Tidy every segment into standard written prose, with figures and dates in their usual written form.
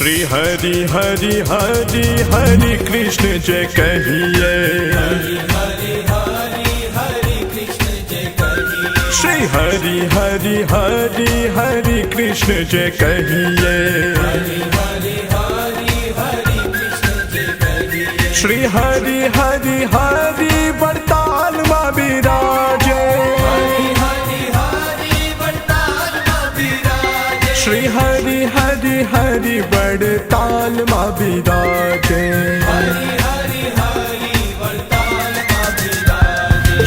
श्री हरि हरि हरि हरि कृष्ण जय कहिए। श्री हरि हरि हरि हरि कृष्ण जय कहिए। श्री हरि हरि हरि वरताल मां विराजे। श्री हरि हरि हरि वरताल मां विराजे।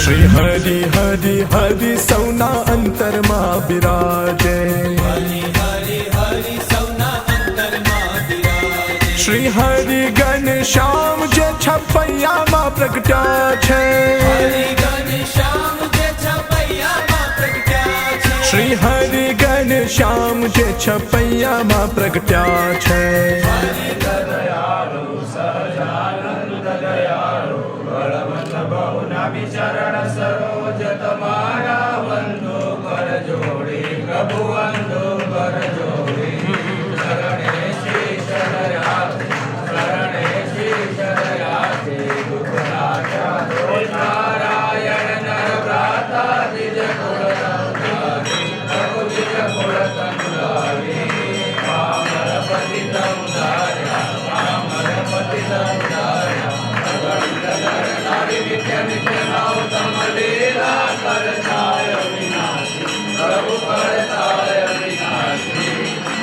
श्री हरि हरि हरि सौना अंतर मां विराजे। श्री हरि गण श्याम जे छपैया मां प्रगटा छे। श्री हरि गण श्याम जे छपैया मां प्रगटा छे। चरण सरोज तुम्हारा बंधु कर जोड़ी प्रभु बंधु कर जोड़ी शरणे श्री शरयाते शरणे श्री शरयाते दुखनाशा नारायण नर भ्राता निज कुल संहारी प्रभु निज कुल संहारी पामर पतितं धार्या पामर पतितं धार्या नित्य नित्य नाम तम लीला करताय विनाशी प्रभु करताय विनाशी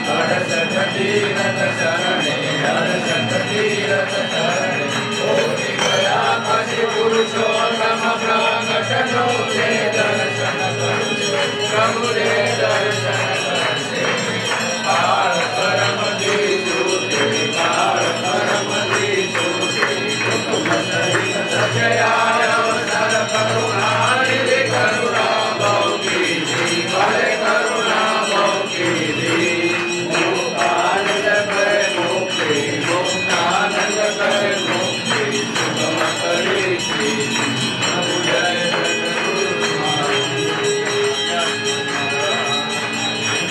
हर्षत तीरथ शरणे हर्षत तीरथ शरणे कोटि गया कशि पुरुषोत्तम प्रकट रे दर्शन करसे प्रभु रे दर्शन करसे पार परम दीसुते पार परम दीसुते तुम सहित सचयाय अवसर करुणानिधि करुणा बहुकी दी बड़े करुणा बहुकी दी मुक्तानंद करे मुक्ति मुक्तानंद करे मुक्ति सुगम करे श्री प्रभु जय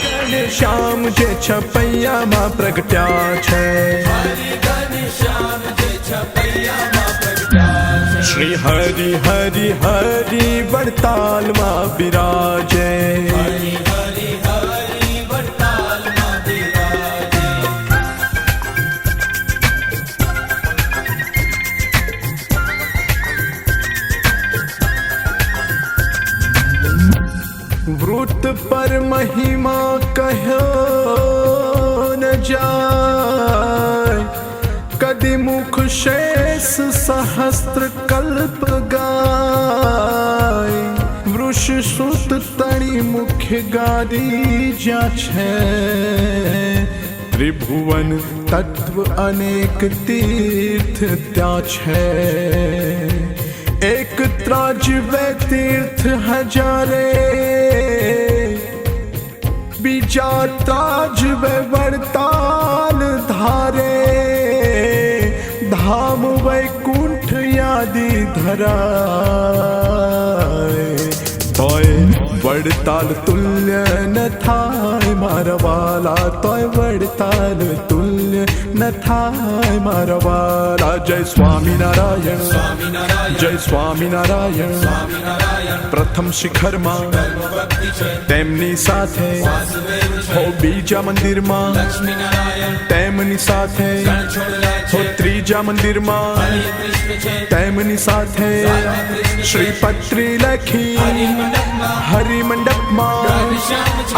गण श्याम जे छपैया मां प्रगटा छे। श्री हरि हरि हरि वरताल मां विराजे। वृत पर महिमा कहो न जाय कदि मुख शेष सहस्त्र कल्प गाय। वृष सुत तणि मुख्य गादी जा छे। त्रिभुवन तत्व अनेक तीर्थ त्या छे। एक त्राजवे तीर्थ हजारे बीजा त्राजवे वरताल धारे। धाम वैकुंठ यादि धराए तोय वरताल तुल्य न थाय मारवाला तोय वरताल तुल्य न थाय मारवाला। जय स्वामी नारायण जय स्वामी नारायण। प्रथम शिखर માં તેમની સાથે હો બીજા મંદિરમાં તેમની સાથે હો ત્રીજા મંદિરમાં તેમની સાથે શ્રીપત્રી લખી હરિ મંડપમાં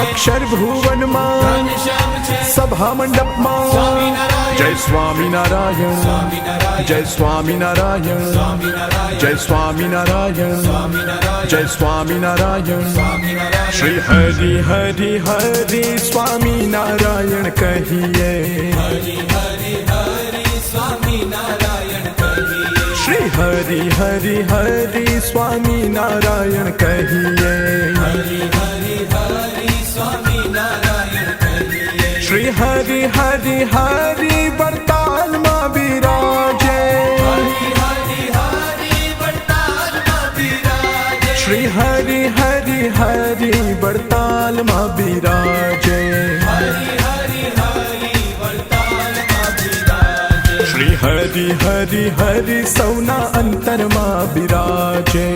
અક્ષર ભુવનમાં સભા મંડપમાં જય સ્વામી નારાયણ જય સ્વામી નારાયણ જય સ્વામી નારાયણ જય સ્વામી નારાયણ। શ્રી હરિ હરિ હરિ સ્વામી નારાયણ કહીએ। શ્રી હરિ હરિ હરિ સ્વામી નારાયણ કહીએ। શ્રી હરિ હરિ હરિ વરતાલ માં વિરાજે। શ્રી હરિ હરિ હરિ વરતાલ માં વિરાજે। શ્રી હરિ હરિ હરિ સૌના અંતરમાં બિરાજે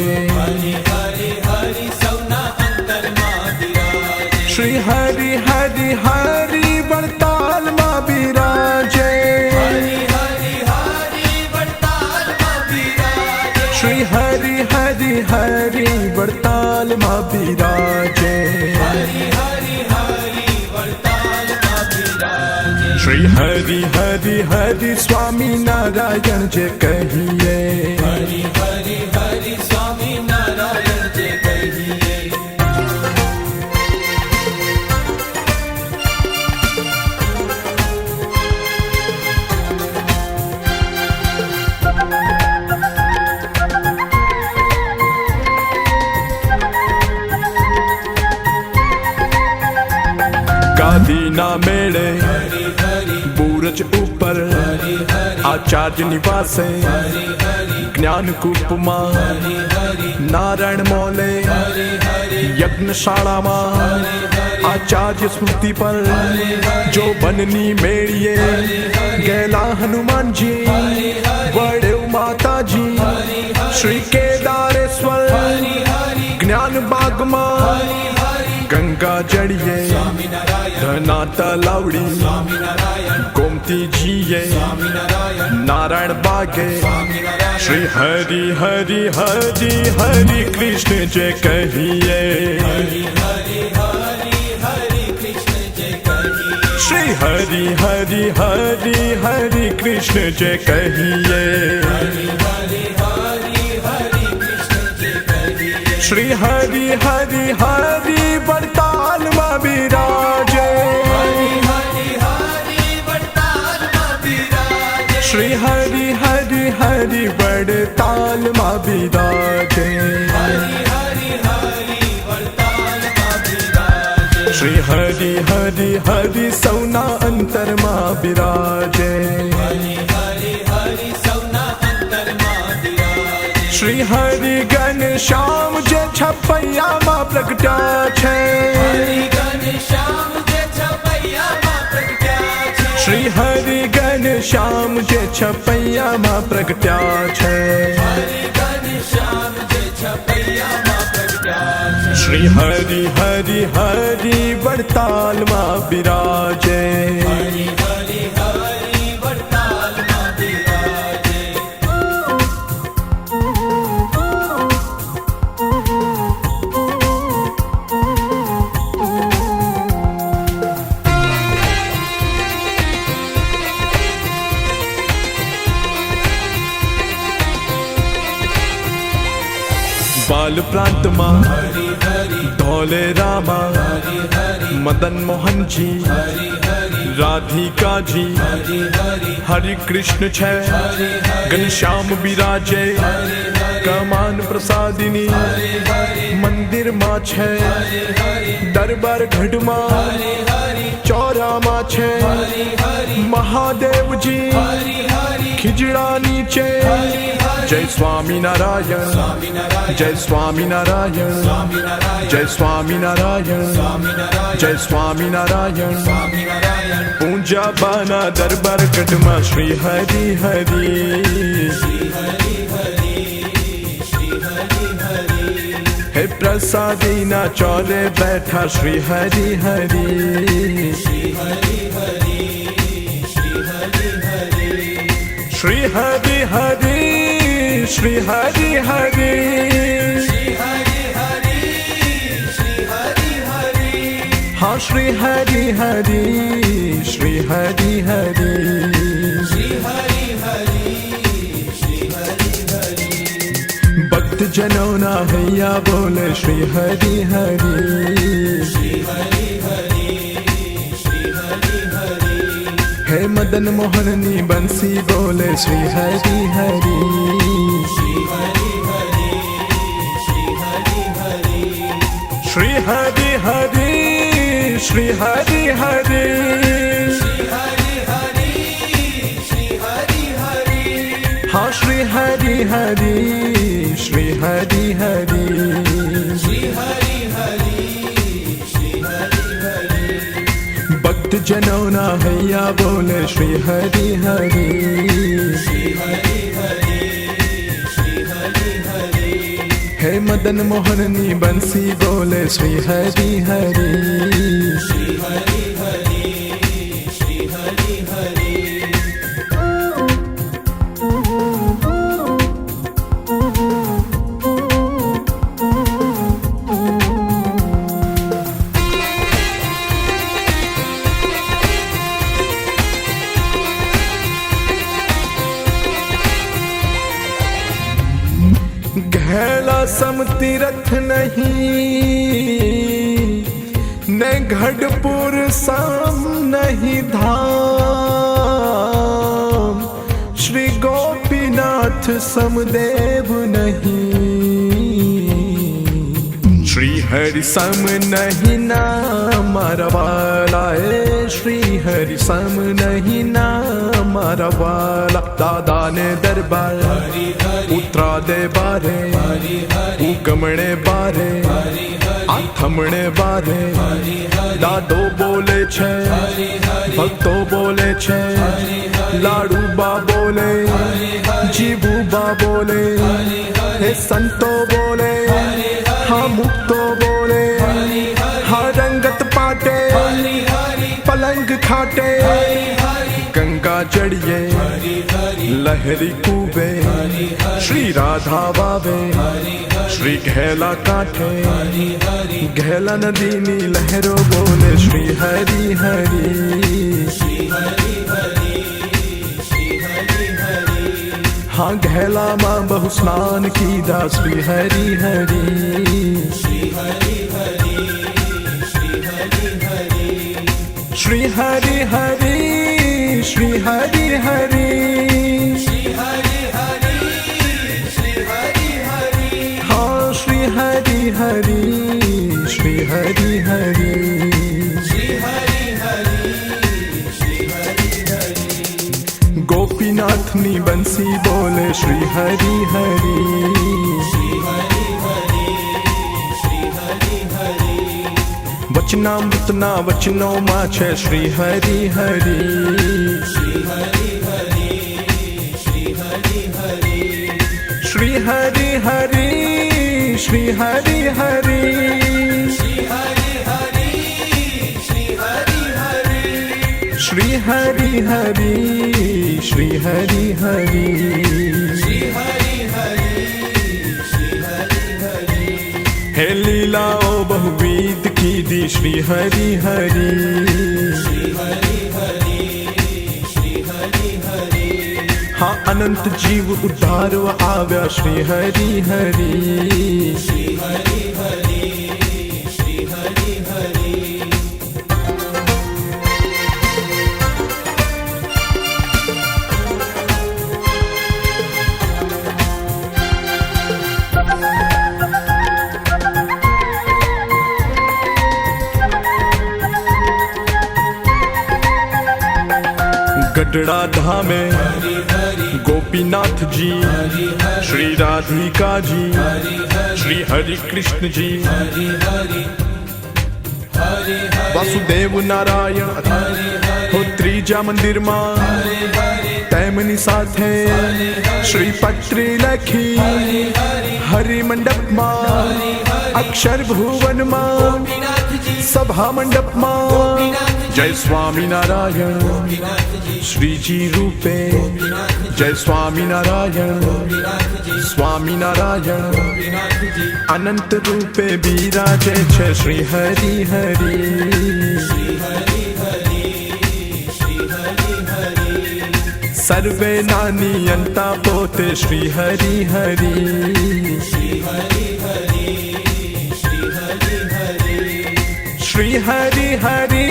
શ્રી હરિ હરિ હરિ વડતાલમાં બિરાજે શ્રી હરિ હરિ હરિ વડતાલમાં બિરાજે શ્રી હરિ હરિ હરિ સ્વામી નારાયણ જે કહીએ ગાદીના મેળે બુરજ ઉપર આચાર્ય નિવાસે જ્ઞાનકૂપમાં નારાયણ મોલે યજ્ઞશાળામાં આચાર્ય સ્મૃતિ પર જો બનની મેળીએ ગેલા હનુમાનજી વડેવ માતાજી શ્રી કેદારેશ્વર જ્ઞાન બાગમાં ગંગા જળીએ ધના તલાવડી ગોમતીજીએ નારાયણ બાગે શ્રી હરિ હરિ હરિ હરિ કૃષ્ણ જે કહીએ શ્રી હરિ હરિ હરિ હરિ કૃષ્ણ જે કહીએ શ્રી હરિ હરિ હરિ વડતાલમાં બિરાજે શ્રી હરિ હરિ હરિ વડતાલમાં બિરાજે શ્રી હરિ હરિ હરિ સૌના અંતરમાં બિરાજે શ્રી હરિ ઘનશ્યામ જે છપૈયામાં પ્રગટ્યા છે શ્રી હરિ ઘનશ્યામ જે છપૈયામાં પ્રગટ્યા છે શ્રી હરિ હરિ હરિ વડતાલમાં બિરાજે बाल प्रांत में धौले रामा मदन मोहन जी राधिका जी हरि कृष्ण छे घनश्याम बिराजे कमान प्रसादिनी मंदिर मां छे दरबार गढ़ मां चौरा मां छे महादेव जी खिजड़ा नीचे जय स्वामी नारायण जय स्वामी नारायण जय स्वामी नारायण जय स्वामी नारायण पूजा बाना दरबार गढ़ श्री हरि हरि हे प्रसादी ना चौरे बैठा श्री हरि हरि श्री हरि हरि श्री हरि हरि हाँ श्री हरि हरि श्री हरि हरि भक्त जनों ना हैया बोले श्री हरि हरि हे मदन मोहन नी बंसी बोले श्री हरि हरि श्री हरि हरि श्री हरि हरि हाँ श्री हरि हरि श्री हरि हरि भक्त सज्जनों ना हैया बोले श्री हरि हरि। हे मदन मोहननी बंसी बोले श्री हरि हरि। घैला सम तीरथ नहीं न गढ़पुर सम नहीं धाम। श्री गोपीनाथ समदेव नहीं। श्री हरि सम नहीं नाम वाला है। श्री हरि सम नहीं नाम वाला। दादा ने दरबार उतरा दे बारे उगमणे बारे आथमणे बारे। दादो बोले छे भक्तो बोले छे लाडू बा बोले जीबू बा बोले हे संतो बोले हाँ मुक्तो बोले हाँ रंगत पाटे पलंग खाटे। गंगा जड़िए लहरी कूबे श्री राधा बाबे श्री घेला काठे। घेला नदी नी लहरों बोले श्री हरि हरि। हाँ घेला माँ बहु स्नान की दा श्री हरि हरि। श्री हरि हरि श्री हरि हरि। हाँ श्री हरि हरि श्री हरि हरि। गोपीनाथ नी बंसी बोले श्री हरि हरि। वचनामृतना वचनो माँ छे श्री हरि हरि। श्री हरि हरि श्री हरि हरि। श्री हरि हरि श्री हरि हरि। हे लीलाओ बहुविध की दी श्री हरि हरि। हाँ अनंत जीव उद्धारो आव्या श्री हरि हरि। गढ़ड़ा धामे गोपीनाथ जी श्री राधिका जी श्री हरि कृष्ण जी वासुदेव नारायण हो त्रीजा मंदिर मां तेमनी साथे श्री पत्री लखी हरि मंडप मां अक्षर भुवन मां सभा मंडप मां। जय स्वामी नारायण श्री जी रूपे जय स्वामी नारायण स्वामी नारायण अनंत रूपे बिराजे छे श्री हरि हरि। सर्वे नानी अंता पोते श्री हरि हरि। श्री हरि हरि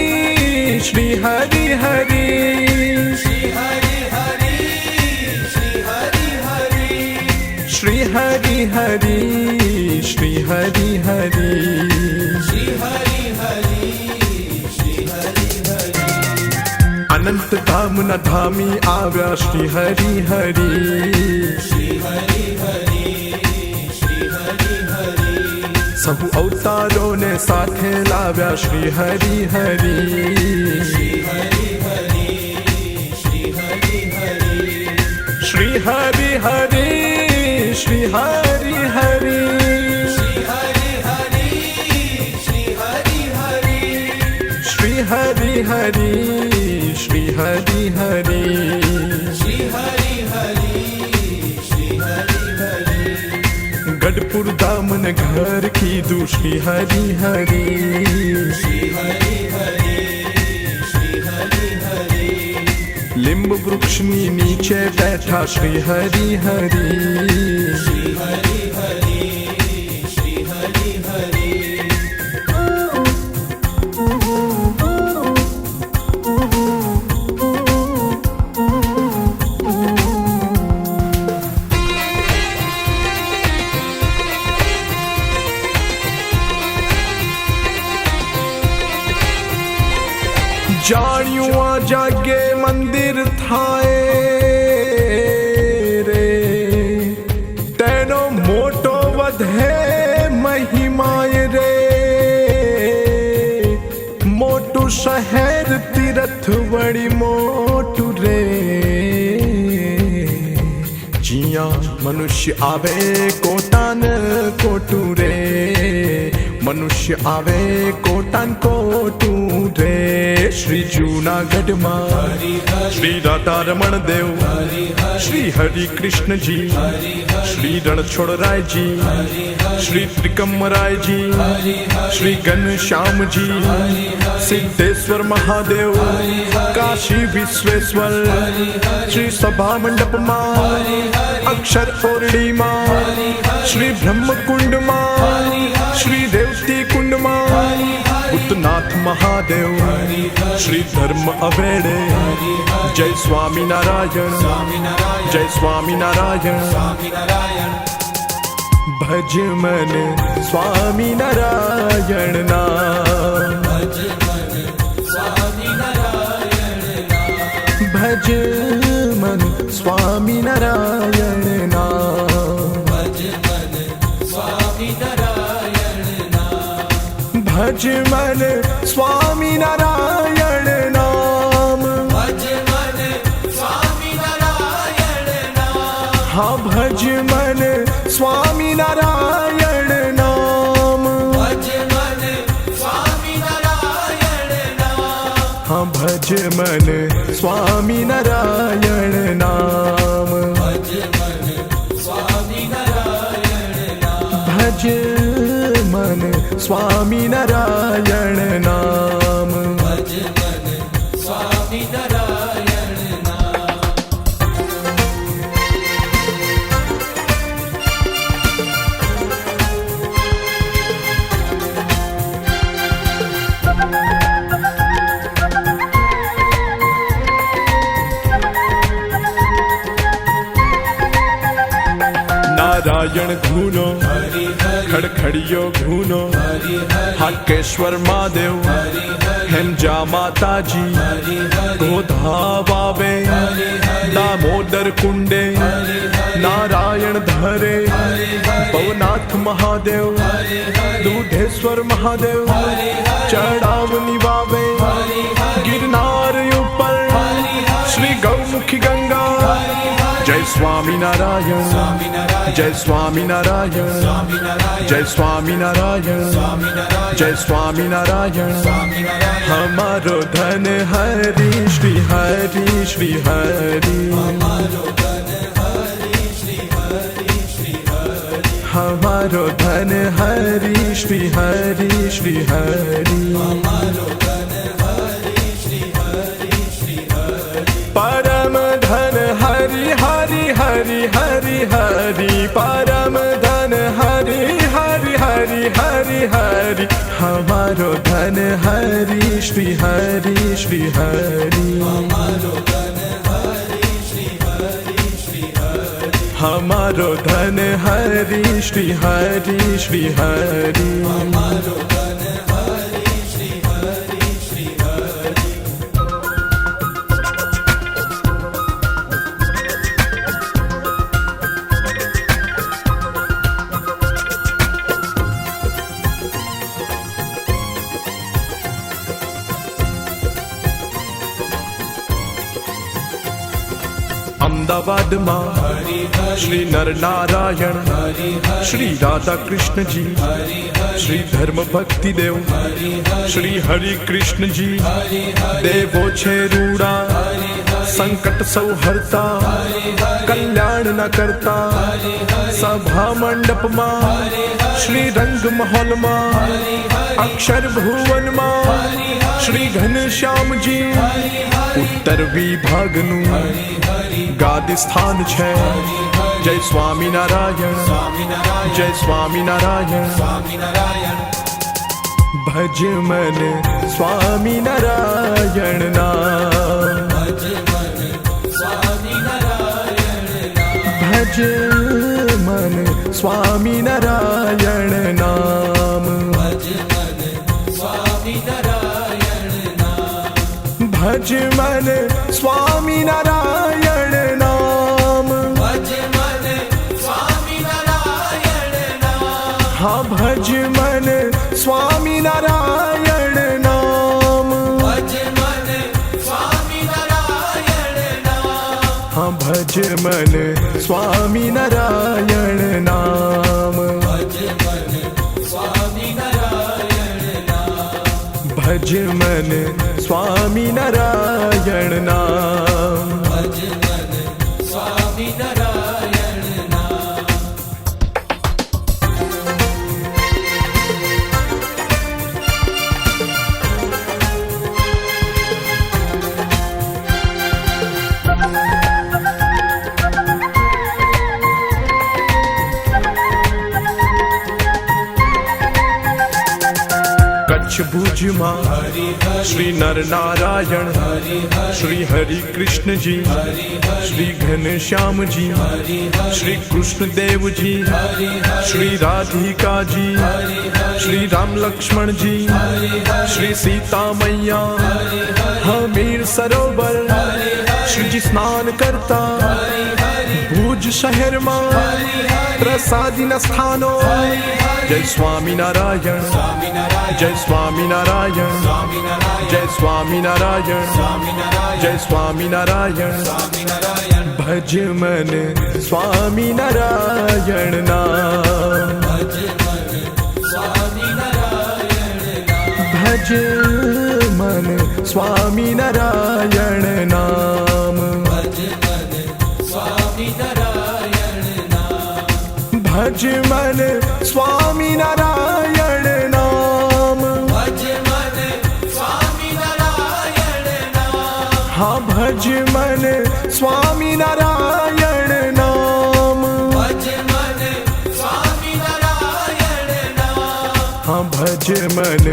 श्री हरि हरि। श्री हरि हरि श्री हरि हरि श्री हरि हरि। अनंत धाम न धामी आव्या श्री हरि हरि। સહુ અવતારોને સાથે લાવ્યા શ્રી હરિ હરિ. શ્રી હરિ હરિ શ્રી હરિ હરિ શ્રી હરિ હરિ શ્રી હરિ હરિ શ્રી હરિ હરિ. ગઢપુર ધામ ને ઘર કીધું શ્રી હરિ હરિ. લીંબ વૃક્ષની નીચે બેઠા શ્રી હરિ હરિ. જાણ્યું આ જાગે મંદિર થાય રે, તેનો મોટો વધે મહિમાય રે. મોટું શહેર તીરથ વળી મોટું રે, જ્યાં મનુષ્ય આવે કોટાન કોટું રે. મનુષ્ય આવે કોટાન કોટું રે. શ્રી જૂનાગઢમાં શ્રી રાધા રમણ દેવ, શ્રી હરિ કૃષ્ણજી, શ્રી રણછોડરાયજી, શ્રી ત્રિકમરાયજી, શ્રી ઘનશ્યામજી, સિદ્ધેશ્વર મહાદેવ, કાશી વિશ્વેશ્વર, શ્રી સભા મંડપમાં, અક્ષર ઓરડીમાં, શ્રી બ્રહ્મકુંડમાં, શ્રી રેવતી કુંડમાં, ભૂતનાથ મહાદેવ, શ્રી ધર્મ અવેડે. જય સ્વામિનારાયણ, જય સ્વામિનારાયણ. ભજ મન સ્વામિનારાયણ નામ, ભજ મન સ્વામિનારાયણ નામ, ભજ મન સ્વામિનારાયણ નામ. હા ભજ મન સ્વામિનારાયણ નામ, હા ભજ મન સ્વામિનારાયણ નામ, ભજ મન સ્વામિનારાયણ નામ. નારાયણ ધૂનો ખડખડિયો ઘૂનો, હાકેશ્વર મહાદેવ, હેમજા માતાજી, ગોધા વાવે, દામોદર કુંડે, નારાયણ ધરે, ભવનાથ મહાદેવ, દૂધેશ્વર મહાદેવ, ચડાવની વાવે, ગિરનાર ઉપર, શ્રી ગૌમુખી ગંગા. જય સ્વામિનારાયણ, જય સ્વામિનારાયણ, જય સ્વામિનારાયણ, જય સ્વામિનારાયણ. હમારો ધન હરિ શ્રી હરિ શ્રી હરિ, હમારો ધન હરિ શ્રી હરિ શ્રી હરિ. પરમ ધન હરિ હરિ હરિ હરિ હરિ, પરમ ધન હરિ હરિ હરિ હરિ હરિ. હમારો ધન હરિ શ્રી હરિ શ્રી હરિ, હમારો ધન હરિ શ્રી હરિ શ્રી હરિ. અમદાવાદમાં શ્રી નરનારાયણ, શ્રી રાધા કૃષ્ણજી, શ્રી ધર્મ ભક્તિદેવ, શ્રી હરિ કૃષ્ણજી. દેવો છે રૂડા, સંકટ સૌ હરતા, કલ્યાણ ન કરતા. સભા મંડપમાં, શ્રી રંગ મહોલમાં, અક્ષર ભુવનમાં શ્રી ઘનશ્યામજી. ઉત્તર વિભાગનું ગાદી સ્થાન છે. જય સ્વામિનારાયણ, જય સ્વામિનારાયણ. ભજ મન સ્વામિનારાયણ નામ, ભજ મન સ્વામિનારાયણ નામ, ભજ મન સ્વામિનારાયણ નામ. હા ભજ મન સ્વામિનારાયણ નામ, હા ભજ મન સ્વામિનારાયણ નામ, ભજ મન સ્વામિનારાયણ નામ. કચ્છ ભુજમાં શ્રી નરનારાયણ, શ્રી હરિ કૃષ્ણજી, શ્રી ઘનશ્યામજી, શ્રી કૃષ્ણદેવજી, શ્રી રાધિકાજી, શ્રી રામ લક્ષ્મણજી, શ્રી સીતા મૈયા. હમીર સરોવર શ્રીજી સ્નાન કરતા. ભુજ શહેરમાં પ્રસાદીના સ્થાનો. જય સ્વામિનારાયણ, જય સ્વામિનારાયણ, જય સ્વામિનારાયણ, જય સ્વામિનારાયણ. ભજ મન સ્વામિનારાયણ નામ, ભજ મન સ્વામિનારાયણ નામ, ભજ મન સ્વામિનારાયણ નામ, હા ભજ મન સ્વામિનારાયણ નામ, હા ભજ મન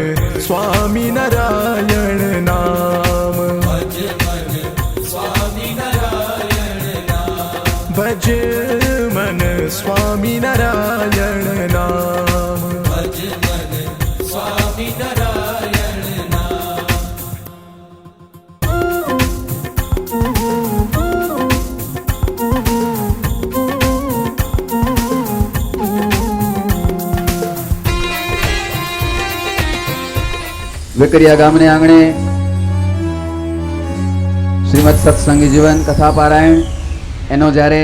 સ્વામિનારાયણ નામ, ભજ મન સ્વામિનારાયણ નામ. વેકરિયા ગામને આંગણે શ્રીમદ સત્સંગી જીવન કથા પારાયણ એનો જ્યારે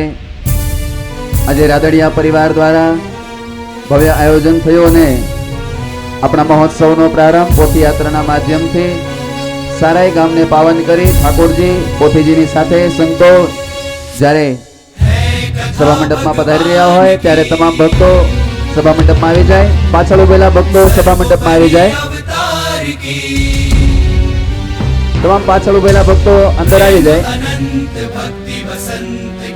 આજે રાદડિયા પરિવાર દ્વારા ભવ્ય આયોજન થયું અને આપણા મહોત્સવનો પ્રારંભ પોથીયાત્રાના માધ્યમથી સારાઈ ગામને પાવન કરી ઠાકોરજી પોથીજીની સાથે સંતો જ્યારે સભા મંડપમાં પધારી રહ્યા હોય ત્યારે તમામ ભક્તો સભા મંડપમાં આવી જાય. પાછળ ઉભેલા ભક્તો સભા મંડપમાં આવી જાય. તમામ પાછળ ઉભેલા ભક્તો અંદર આવી જાય.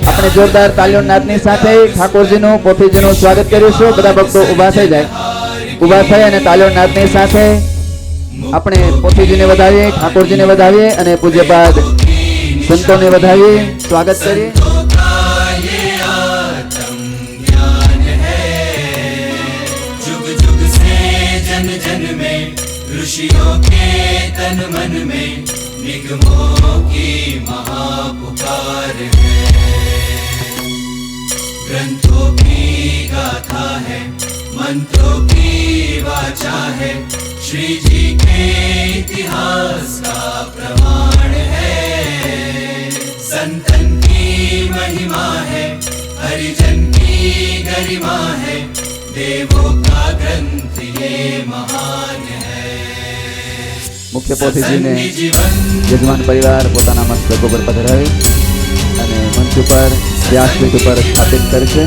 આપણે જોરદાર તાલીઓ નાદની સાથે ઠાકોરજીનું પોથીજીનું સ્વાગત કરીશું. બધા ભક્તો ઊભા થઈ જાય. ઊભા થઈ અને તાલીઓ નાદની સાથે આપણે પોથીજીને વધાવીએ, ઠાકોરજીને વધાવીએ અને પૂજ્યપાદ સંતોને વધાવીએ. સ્વાગત કરીએ. ऋषियों के तन मन में निगमों की महापुकार है. ग्रंथों की गाथा है, मंत्रों की वाचा है, श्री जी के इतिहास का प्रमाण है. संतन की महिमा है, हरिजन की गरिमा है, देवों का ग्रंथ ये महान है। મુખ્ય પોથીજીને सत्संगी जीवन યજમાન પરિવાર પોતાના મસ્તક ઉપર પધરાવી અને મંચ ઉપર વ્યાસપીઠ ઉપર સ્થાપિત કરશે.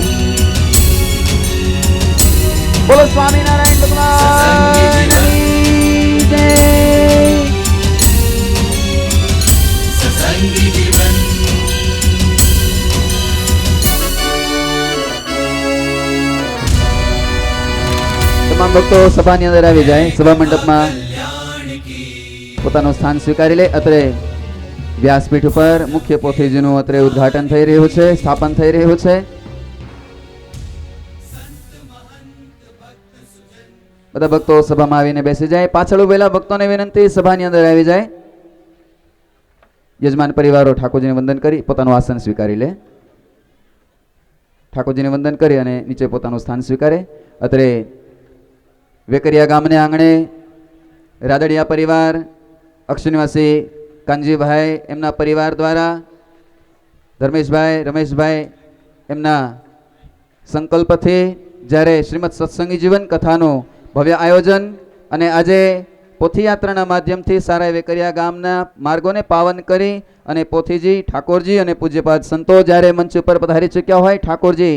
બોલો સ્વામિનારાયણ ભગવાનની જય. सत्संगी जीवन તમામ ભક્તો સભાની અંદર આવી જાય. સભા મંડપમાં कल्याण की પોતાનું સ્થાન સ્વીકારી લે. અત્રે વ્યાસપીઠ ઉપર મુખ્ય પોથીજીનું અત્રે ઉદ્ઘાટન થઈ રહ્યું છે, સ્થાપન થઈ રહ્યું છે. બધા ભક્તો સભામાં આવીને બેસી જાય. પાછળ ઉભેલા ભક્તોને વિનંતી સભાની અંદર આવી જાય. યજમાન પરિવારો ઠાકોરજીને વંદન કરી પોતાનું આસન સ્વીકારી લે. ઠાકોરજીને વંદન કરી અને નીચે પોતાનું સ્થાન સ્વીકારે. અત્રે વેકરિયા ગામને આંગણે રાદડિયા પરિવાર, અક્ષનિવાસી કાનજીભાઈ એમના પરિવાર દ્વારા ધર્મેશભાઈ, રમેશભાઈ એમના સંકલ્પથી જ્યારે શ્રીમદ સત્સંગી જીવન કથાનું ભવ્ય આયોજન અને આજે પોથીયાત્રાના માધ્યમથી સારા વેકરિયા ગામના માર્ગોને પાવન કરી અને પોથીજી, ઠાકોરજી અને પૂજ્યપાદ સંતો જ્યારે મંચ ઉપર પધારી ચૂક્યા હોય, ઠાકોરજી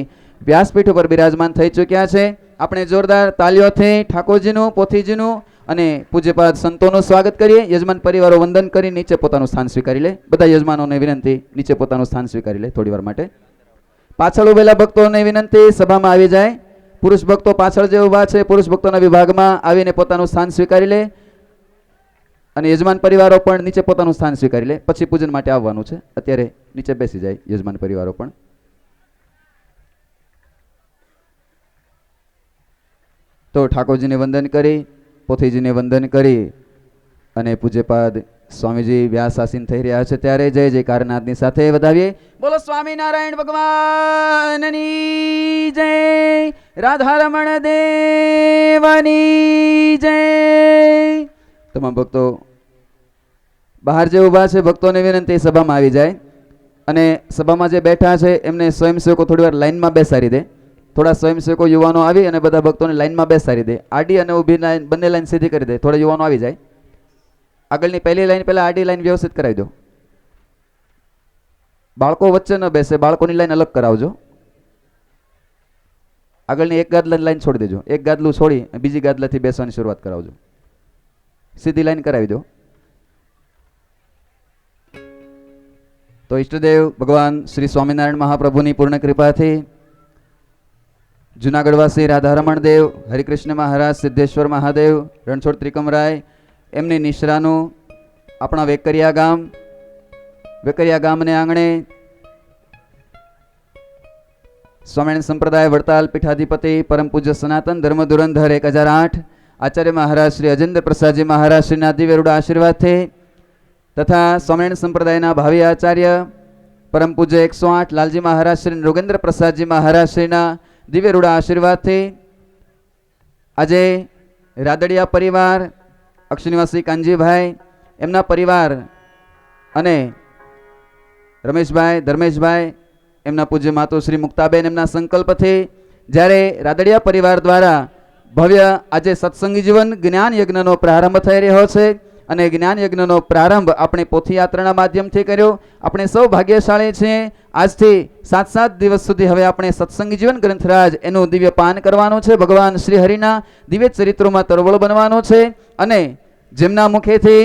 વ્યાસપીઠ ઉપર બિરાજમાન થઈ ચૂક્યા છે. આપણે જોરદાર તાલીઓથી ઠાકોરજીનું, પોથીજીનું અને પૂજ્યપાદ સંતોનું સ્વાગત કરીએ. યજમાન પરિવારો વંદન કરી નીચે પોતાનું સ્થાન સ્વીકારી લે. બધા યજમાનોને વિનંતી નીચે પોતાનું સ્થાન સ્વીકારી લે થોડી વાર માટે. પાછળ ઉભેલા ભક્તોને વિનંતી સભામાં આવી જાય. પુરુષ ભક્તો પાછળ જે ઊભા છે પુરુષ ભક્તોના વિભાગમાં આવીને પોતાનું સ્થાન સ્વીકારી લે અને યજમાન પરિવારો પણ નીચે પોતાનું સ્થાન સ્વીકારી લે. પછી પૂજન માટે આવવાનું છે. અત્યારે નીચે બેસી જાય યજમાન પરિવારો પણ. તો ઠાકોરજીને વંદન કરી, પોથીજીને વંદન કરી અને પૂજ્યપાદ સ્વામીજી વ્યાસ આસીન થઈ રહ્યા છે ત્યારે જય જયકાર નાદની સાથે વધાવીએ. બોલો સ્વામિનારાયણ ભગવાનની જય. રાધારમણ દેવની જય. તમામ ભક્તો બહાર જે ઊભા છે ભક્તોને વિનંતી સભામાં આવી જાય અને સભામાં જે બેઠા છે એમને સ્વયંસેવકો થોડી વાર લાઈનમાં બેસાડી દે. થોડા સ્વયંસેવકો યુવાનો આવી અને બધા ભક્તોને લાઈનમાં બેસાડી દે. આડી અને ઊભી લાઈન બંને લાઈન સીધી કરી દે. થોડા યુવાનો આવી જાય. આગળની પહેલી લાઈન પહેલા આડી લાઈન વ્યવસ્થિત કરાવી દો. બાળકો વચ્ચે ન બેસે, બાળકોની લાઈન અલગ કરાવજો. આગળની એક ગાદલાની લાઈન છોડી દેજો. એક ગાદલું છોડી બીજી ગાદલાથી બેસવાની શરૂઆત કરાવજો. સીધી લાઈન કરાવી દો. તો ઈષ્ટદેવ ભગવાન શ્રી સ્વામિનારાયણ મહાપ્રભુની પૂર્ણ કૃપાથી જુનાગઢવાસી રાધારમણ દેવ, હરિકૃષ્ણ મહારાજ, સિદ્ધેશ્વર મહાદેવ, રણછોડ ત્રિકમરાય એમની નિશ્રાનું આપણા વેકરિયા ગામને આંગણે સ્વામિનારાયણ સંપ્રદાય વડતાલ પીઠાધિપતિ પરમ પૂજ્ય સનાતન ધર્મ ધુરંધર 1008 આચાર્ય મહારાજ શ્રી અજેન્દ્ર પ્રસાદજી મહારાજ શ્રીના દિવ્ય રૂડા આશીર્વાદથી તથા સ્વામિનારાયણ સંપ્રદાયના ભાવિ આચાર્ય પરમ પૂજ્ય 108 લાલજી મહારાજ શ્રી રોગેન્દ્ર પ્રસાદજી મહારાજ શ્રીના દિવ્ય રૂડા આશીર્વાદથી આજે રાદડિયા પરિવાર, અક્ષનિવાસી કાનજીભાઈ એમના પરિવાર અને રમેશભાઈ, ધર્મેશભાઈ એમના પૂજ્ય માતો શ્રી મુક્તાબેન એમના સંકલ્પથી જ્યારે રાદડિયા પરિવાર દ્વારા ભવ્ય આજે સત્સંગી જીવન જ્ઞાન યજ્ઞનો પ્રારંભ થઈ રહ્યો છે અને જ્ઞાન યજ્ઞનો પ્રારંભ આપણે પોથીયાત્રાના માધ્યમથી કર્યો. આપણે સૌ ભાગ્યશાળી છીએ. આજથી 7 દિવસ સુધી હવે આપણે સત્સંગી જીવન ગ્રંથરાજ એનું દિવ્ય પાન કરવાનું છે. ભગવાન શ્રી હરિના દિવ્ય ચરિત્રોમાં તરવળ બનવાનું છે અને જેમના મુખેથી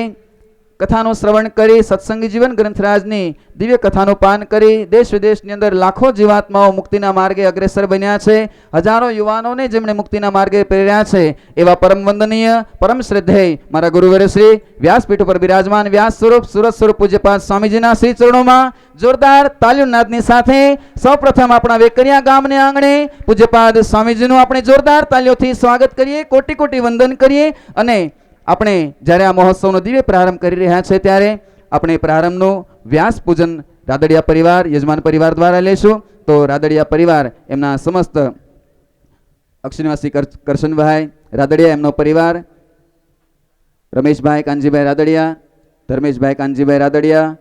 કથાનું શ્રવણ કરી સત્સંગી જીવન ગ્રંથરાજની દિવ્ય કથાનું પાન કરી દેશ વિદેશની અંદર લાખો જીવાત્માઓ મુક્તિના માર્ગે અગ્રેસર બન્યા છે. હજારો યુવાનોને જેમણે મુક્તિના માર્ગે પ્રેર્યા છે એવા પરમ વંદનીય, પરમ શ્રદ્ધેય મારા ગુરુવર્ય શ્રી વ્યાસપીઠ ઉપર બિરાજમાન વ્યાસ સ્વરૂપ, સુરત સ્વરૂપ પૂજ્યપાદ સ્વામીજીના શ્રી ચરણોમાં જોરદાર તાલીઓનાદની સાથે સૌપ્રથમ આપણા વેકરિયા ગામને આંગણે પૂજ્યપાદ સ્વામીજીનું આપણે જોરદાર તાલીઓથી સ્વાગત કરીએ, કોટી કોટી વંદન કરીએ અને આપણે જ્યારે આ મહોત્સવનો દિવ્ય પ્રારંભ કરી રહ્યા છે ત્યારે આપણે પ્રારંભનું વ્યાસ પૂજન રાદડિયા પરિવાર, યજમાન પરિવાર દ્વારા લેશું. તો રાદડિયા પરિવાર એમના સમસ્ત અક્ષનિવાસી કરશનભાઈ રાદડિયા એમનો પરિવાર, રમેશભાઈ કાનજીભાઈ રાદડિયા, ધર્મેશભાઈ કાનજીભાઈ રાદડિયા,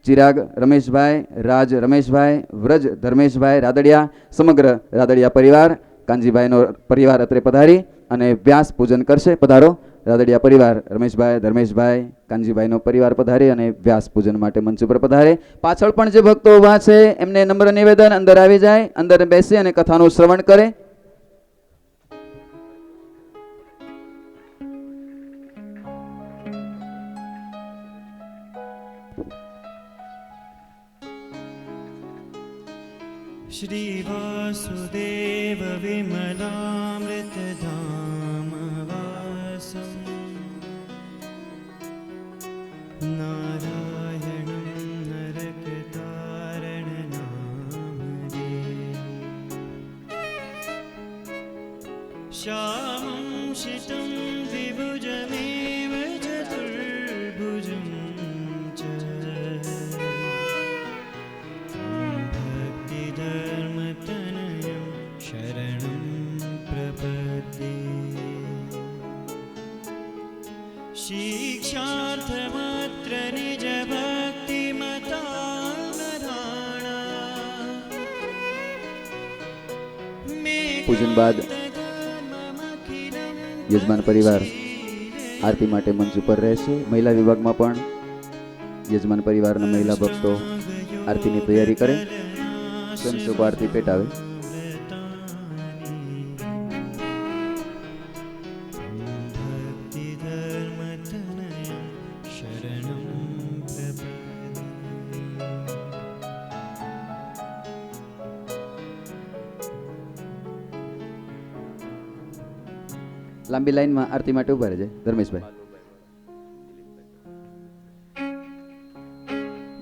ચિરાગ રમેશભાઈ, રાજ રમેશભાઈ, વ્રજ ધર્મેશભાઈ રાદડિયા, સમગ્ર રાદડિયા પરિવાર, કાનજીભાઈનો પરિવાર અત્રે પધારી અને વ્યાસ પૂજન કરશે. પધારો રાદડિયા પરિવાર, રમેશભાઈ, ધર્મેશભાઈ, કાનજીભાઈનો પરિવાર પધારી અને વ્યાસ પૂજન માટે મંચ ઉપર પધારે. પાછળ પણ જે ભક્તો ઊભા છે એમને નમ્ર નિવેદન, અંદર આવી જાય, અંદર બેસી અને કથાનું શ્રવણ કરે. श्री वासुदेव विमलामृतधाम वासं नारायणं नरकतारणनामदे श्यामं शितं द्विभुजमेव चतुर्भुजं च भक्तिधर्मतनयं शरणं प्रपद्ये शिक्षार्थमत्र निजभक्तिमतामधाणा પૂજન બાદ યજમાન પરિવાર આરતી માટે મંચ ઉપર રહેશે. મહિલા વિભાગમાં પણ યજમાન પરિવારના મહિલા ભક્તો આરતીની તૈયારી કરે. સ્વયંસેવકો આરતી પેટાવે. भक्तिधर्मतनयं शरणं प्रपद्ये લાંબી લાઈનમાં આરતી માટે ઉભા રહેજે ધર્મેશભાઈ.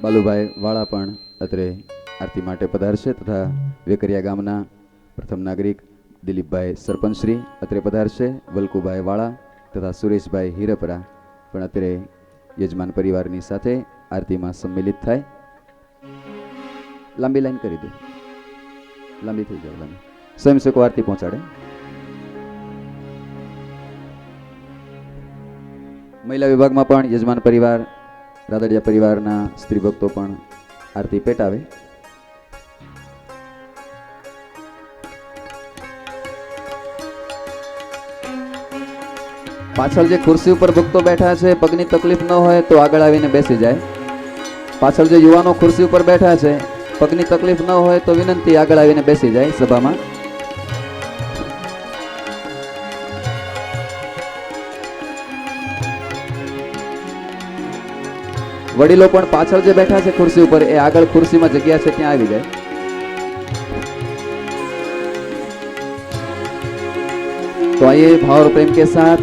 બાલુભાઈ વાળા પણ અત્રે આરતી માટે પધારશે તથા વેકરિયા ગામના પ્રથમ નાગરિક દિલીપભાઈ સરપંચશ્રી અત્રે પધારશે. વલ્કુભાઈ વાળા તથા સુરેશભાઈ હિરપરા પણ અત્રે યજમાન પરિવારની સાથે આરતીમાં સંમિલિત થાય. લાંબી લાઈન કરી દો, લાંબી થઈ જાવ. લાંબી સ્વયંસેવકો આરતી પહોંચાડે. મહિલા વિભાગમાં પણ યજમાન પરિવાર, રાદડિયા પરિવારના સ્ત્રી ભક્તો પણ આરતી પેટાવે. પાછળ જે ખુરશી ઉપર ભક્તો બેઠા છે, પગની તકલીફ ન હોય તો આગળ આવીને બેસી જાય. પાછળ જે યુવાનો ખુરશી ઉપર બેઠા છે, પગની તકલીફ ન હોય તો વિનંતી આગળ આવીને બેસી જાય સભામાં. વડીલો પણ પાછળ જે બેઠા છે ખુરશી ઉપર એ આગળ ખુરશીમાં જગ્યા છે ત્યાં આવી જાય. तो आइए भाव और प्रेम के साथ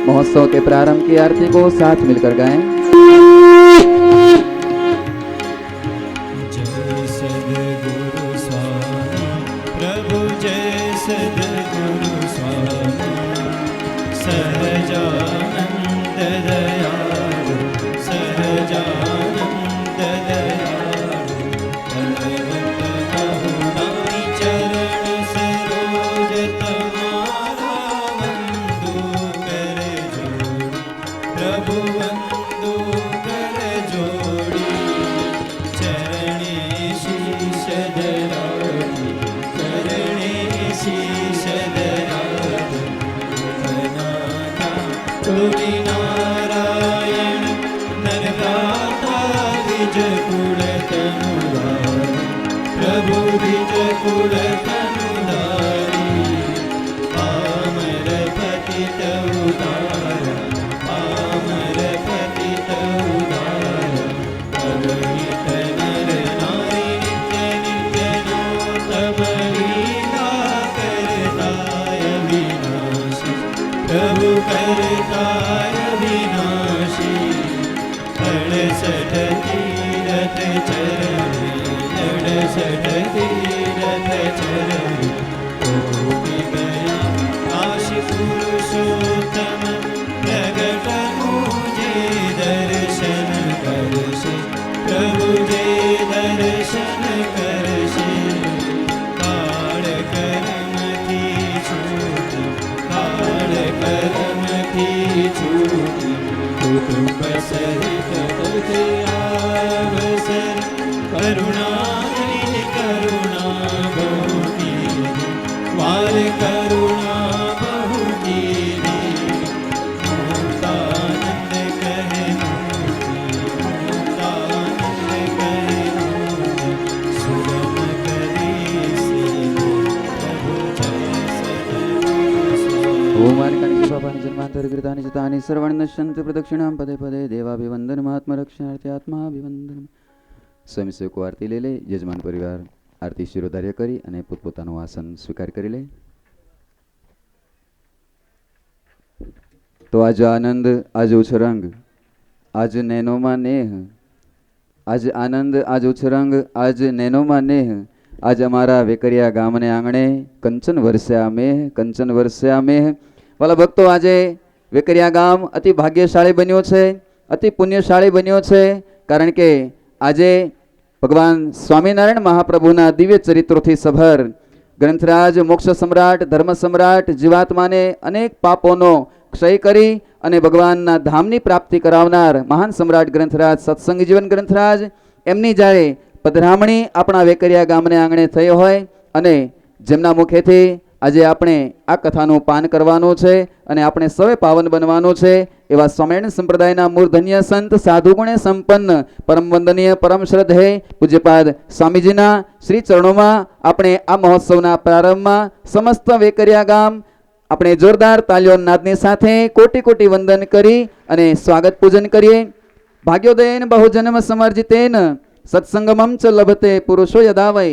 महोत्सव के प्रारंभ की आरती को साथ मिलकर गाएं. जय सद्गुरु स्वामी प्रभु, जय सद्गुरु स्वामी सहजानंद दयालु, सहजानंद दयालु भगवत करुणाई चरण सरोज तुम्हारा वंदु कर जोड़ी, प्रभु वंदु कर जोड़ी चरणे शीश धरावी, चरणे शीश धरावी तुमी नारायण नरगाता विज कुल तनुधारी, प्रभु विज कुल तनुधारी पामर पतित उदारा, पामर पतित उदारा अगणित नर नारी नित्य नित्य नूतम लीला करताय विनाशी, प्रभु करताय विनाशी 68 तीरथ चरणे, 68 तीरथ चरणे कोटि गया काशी पुरुषोत्तम प्रगट मुझे दर्शन करशे, प्रभु जे दर्शन करशे काळ कर्मથી છૂટી, કાળ કર્મથી છૂટી કુટુંબ સહિત પતિ આવશે सर्वान्तर्कृतानि चितानि सर्वाणि नश्यन्ति प्रदक्षिणां पदे पदे देवाभिवंदनमात्मरक्षणार्थे आत्माभिवंदन સ્વયંસેવકો આરતી લઈ લે. યજમાન પરિવાર આરતી શિરોધાર્ય કરી અને પોતપોતાનું આસન સ્વીકાર કરી લે. તો આજ આનંદ, આજ ઉછરંગ, આજ નૈનોમાં નેહ, આજ આનંદ, આજ ઉછરંગ, આજ નૈનોમાં નેહ, આજ અમારા વેકરિયા ગામને આંગણે કંચન વરસ્યા મેહ, કંચન વરસ્યા મેહ. વાલા ભક્તો, આજે વેકરિયા ગામ અતિ ભાગ્યશાળી બન્યો છે, અતિ પુણ્યશાળી બન્યો છે. કારણ કે આજે ભગવાન સ્વામિનારાયણ મહાપ્રભુના દિવ્ય ચરિત્રોથી સભર ગ્રંથરાજ, મોક્ષ સમ્રાટ, ધર્મ સમ્રાટ જીવાત્માને અનેક પાપોનો ક્ષય કરી અને ભગવાનના ધામની પ્રાપ્તિ કરાવનાર મહાન સમ્રાટ ગ્રંથરાજ, સત્સંગી જીવન ગ્રંથરાજ, એમની જ્યારે પધરામણી આપણા વેકરિયા ગામને આંગણે થઈ હોય અને જેમના મુખેથી આજે આપણે આ કથાનું પાન કરવાનું છે અને આપણે સૌએ પાવન બનવાનું છે એવા સ્વામિનારાયણ સંપ્રદાયના મૂર્ધન્ય સંત, સાધુગુણે સંપન્ન, પરમ વંદનીય, પરમ શ્રદ્ધેય પૂજ્યપાદ સ્વામીજીના શ્રી ચરણોમાં આપણે આ મહોત્સવના પ્રારંભમાં સમસ્ત વેકરિયા ગામ આપણે જોરદાર તાલીઓ નાદની સાથે કોટી કોટી વંદન કરી અને સ્વાગત પૂજન કરીએ. ભાગ્યોદયેન બહુજન્મ સમર્જિતેન સત્સંગમમ ચ લભતે પુરુષો યદાવૈ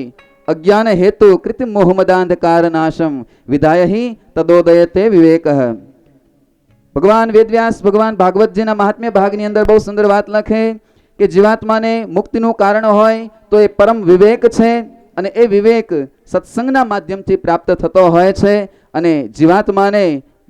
અજ્ઞાન હેતુ કૃત્રિમ મોહમદાંધકાર નાશમ વિધાય હિ તદોદયતે વિવેક. ભગવાન વેદવ્યાસ ભગવાન ભાગવતજીના મહાત્મ્ય ભાગની અંદર બહુ સુંદર વાત લખે કે જીવાત્માને મુક્તિનું કારણ હોય તો એ પરમ વિવેક છે અને એ વિવેક સત્સંગના માધ્યમથી પ્રાપ્ત થતો હોય છે. અને જીવાત્માને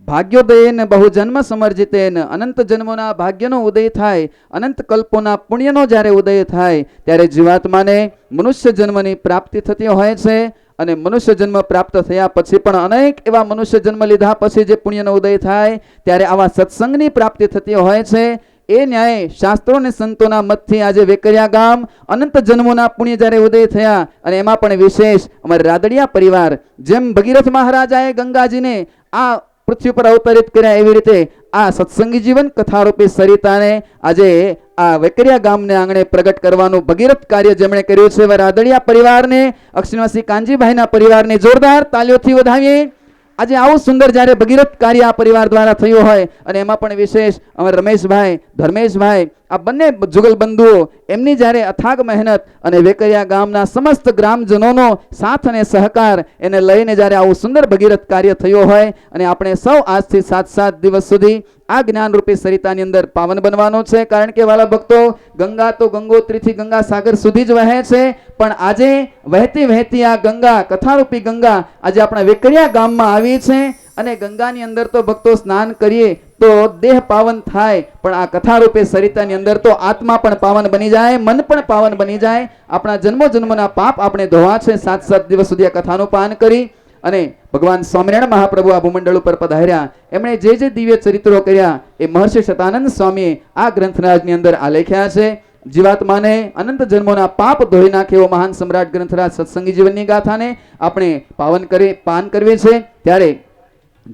ભાગ્યોદયેન બહુજન્મ સમર્જિતેન, અનંત જન્મોના ભાગ્યનો ઉદય થાય, અનંત કલ્પોના પુણ્યનો જ્યારે ઉદય થાય ત્યારે જીવાત્માને મનુષ્ય જન્મની પ્રાપ્તિ થતી હોય છે. અને મનુષ્ય જન્મ પ્રાપ્ત થયા પછી પણ અનેક એવા મનુષ્ય જન્મ લીધા પછી જે પુણ્યનો ઉદય થાય ત્યારે આવા સત્સંગની પ્રાપ્તિ થતી હોય છે. એ ન્યાય શાસ્ત્રો અને સંતોના મતથી આજે વેકરિયા ગામ અનંત જન્મોના પુણ્ય જ્યારે ઉદય થયા અને એમાં પણ વિશેષ અમારા રાદડિયા પરિવાર જેમ ભગીરથ મહારાજાએ ગંગાજીને આ પૃથ્વી પર અવતરિત કર્યા એવી રીતે આ સત્સંગી જીવન કથારૂપી સરિતાને આજે આ વેકરિયા ગામને આંગણે પ્રગટ કરવાનું ભગીરથ કાર્ય જેમણે કર્યું છે એવા રાદડિયા પરિવારને, અક્ષરવાસી કાનજીભાઈના પરિવારને જોરદાર તાલીઓથી વધાવીએ. આજે આવું સુંદર જ્યારે ભગીરથ કાર્ય આ પરિવાર દ્વારા થયું હોય અને એમાં પણ વિશેષ અમારા રમેશભાઈ, ધર્મેશભાઈ, આ બંને જુગલબંધુઓ એમની જ્યારે અથાગ મહેનત અને વેકરિયા ગામના સમસ્ત ગ્રામજનોનો સાથ અને સહકાર એને લઈને જ્યારે આવું સુંદર ભગીરથ કાર્ય થયું હોય અને આપણે સૌ આજથી 7 દિવસ સુધી આ જ્ઞાનરૂપી સરિતાની અંદર પાવન બનવાનો છે. કારણ કે વાલા ભક્તો, ગંગા તો ગંગોત્રીથી ગંગા સાગર સુધી જ વહે છે, પણ આજે વહેતી વહેતી આ ગંગા, કથારૂપી ગંગા આજે આપણા વેકરિયા ગામમાં આવી છે. અને ગંગાની અંદર તો ભક્તો સ્નાન કરીએ તો દેહ પાવન થાય, પણ આ કથારૂપે સરિતાની અંદર તો આત્મા પણ પાવન બની જાય, મન પણ પાવન બની જાય. આપણા જન્મો જન્મના પાપ આપણે ધોવા છે 7 દિવસ સુધી આ કથાનું પાન કરી. અને ભગવાન સ્વામિનારાયણ મહાપ્રભુ આ ભૂમંડળ ઉપર પધાર્યા, એમણે જે જે દિવ્ય ચરિત્રો કર્યા એ મહર્ષિ શતાનંદ સ્વામીએ આ ગ્રંથરાજની અંદર આલેખ્યા છે. જીવાત્માને અનંત જન્મોના પાપ ધોઈ નાખે એવો મહાન સમ્રાટ ગ્રંથરાજ સત્સંગી જીવનની ગાથાને આપણે પાન કરવી છે. ત્યારે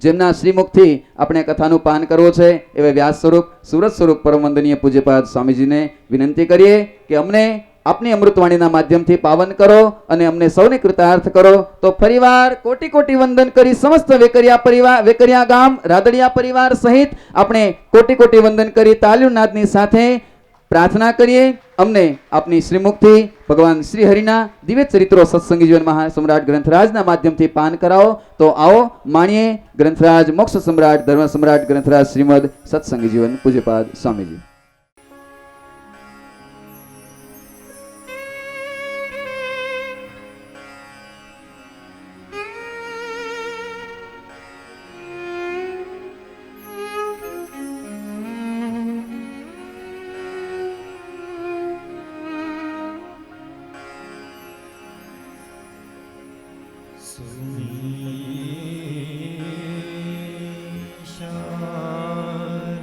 જેમના શ્રીમુખથી આપણે કથાનું પાન કરવું છે એવા વ્યાસ સ્વરૂપ, સુરત સ્વરૂપ પરમ વંદનીય પૂજ્યપાદ સ્વામીજીને વિનંતી કરીએ કે અમને આપની અમૃતવાણીના માધ્યમથી પાવન કરો અને અમને સૌને કૃતાર્થ કરો. તો ફરીવાર કોટી કોટી વંદન કરી સમસ્ત વેકરિયા ગામ રાદડિયા પરિવાર સહિત આપણે કોટી કોટી વંદન કરી તાલીનાદની સાથે પ્રાર્થના કરીએ અમને આપની શ્રીમુખથી ભગવાન શ્રી હરિના દિવ્ય ચરિત્રો સત્સંગી જીવન મહાસમ્રાટ ગ્રંથરાજના માધ્યમથી પાન કરાવો. તો આવો માણીએ ગ્રંથરાજ, મોક્ષ સમ્રાટ, ધર્મ સમ્રાટ ગ્રંથરાજ શ્રીમદ સત્સંગી જીવન પૂજ્યપાદ સ્વામીજી. સુમી 山。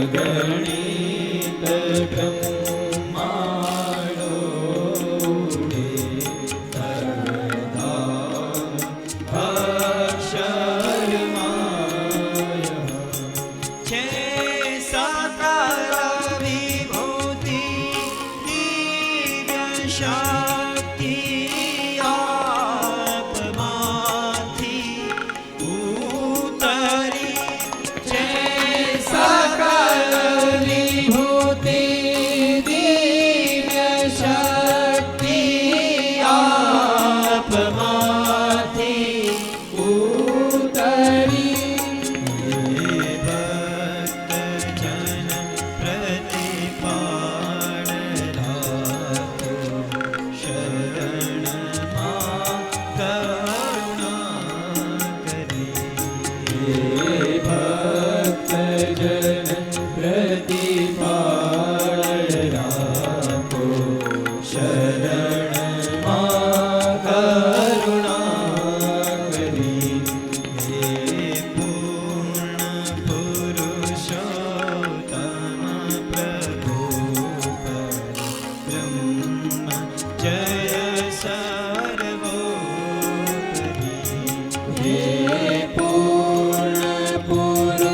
અગણિત બ્રહ્માંડો ઉડે સર્વદા અક્ષરમાય છે સાકાર વિભૂતિ દિવ્ય શક્તિ આપમાંથી ઉતરી છે સાકાર વિભૂતિ દિવ્ય શક્તિ આપમાંથી ઉતરી ભક્તજન પ્રતિપાળ રાખો શરણમાં કરુણા કરી ભક્તજન પ્રતિપાળ રાખો શરણમાં કરુણા કરી હે પૂર્ણ પુરુષોત્તમ પ્રભુ બ્રહ્મ જય સર્વોપરી હે પૂર્ણ પુરુષોત્તમ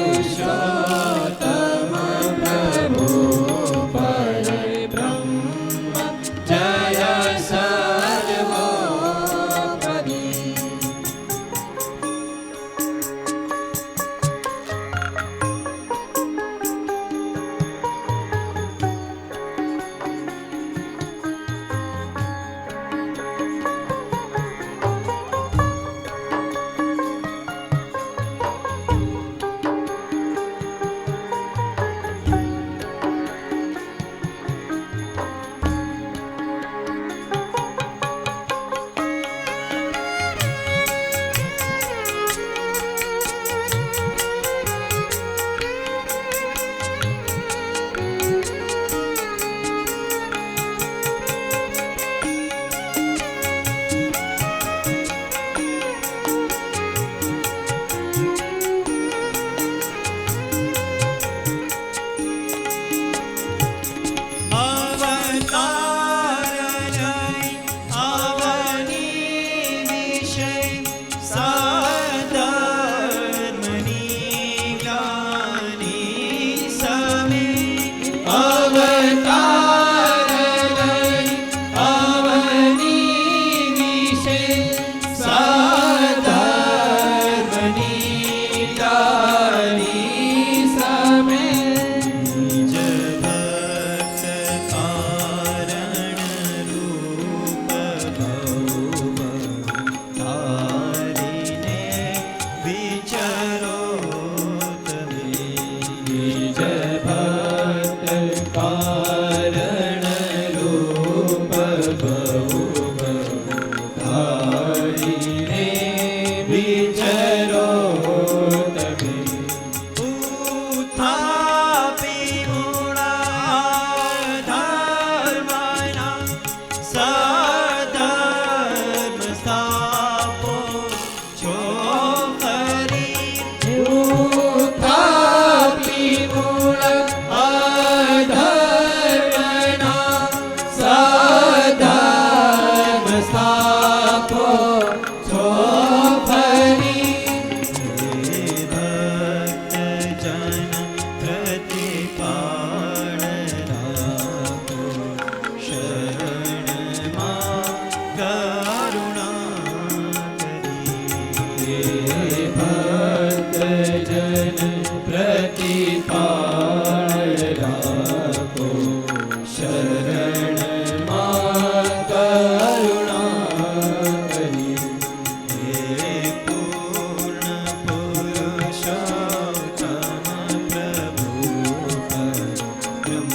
પ્રભુ પરબ્રહ્મ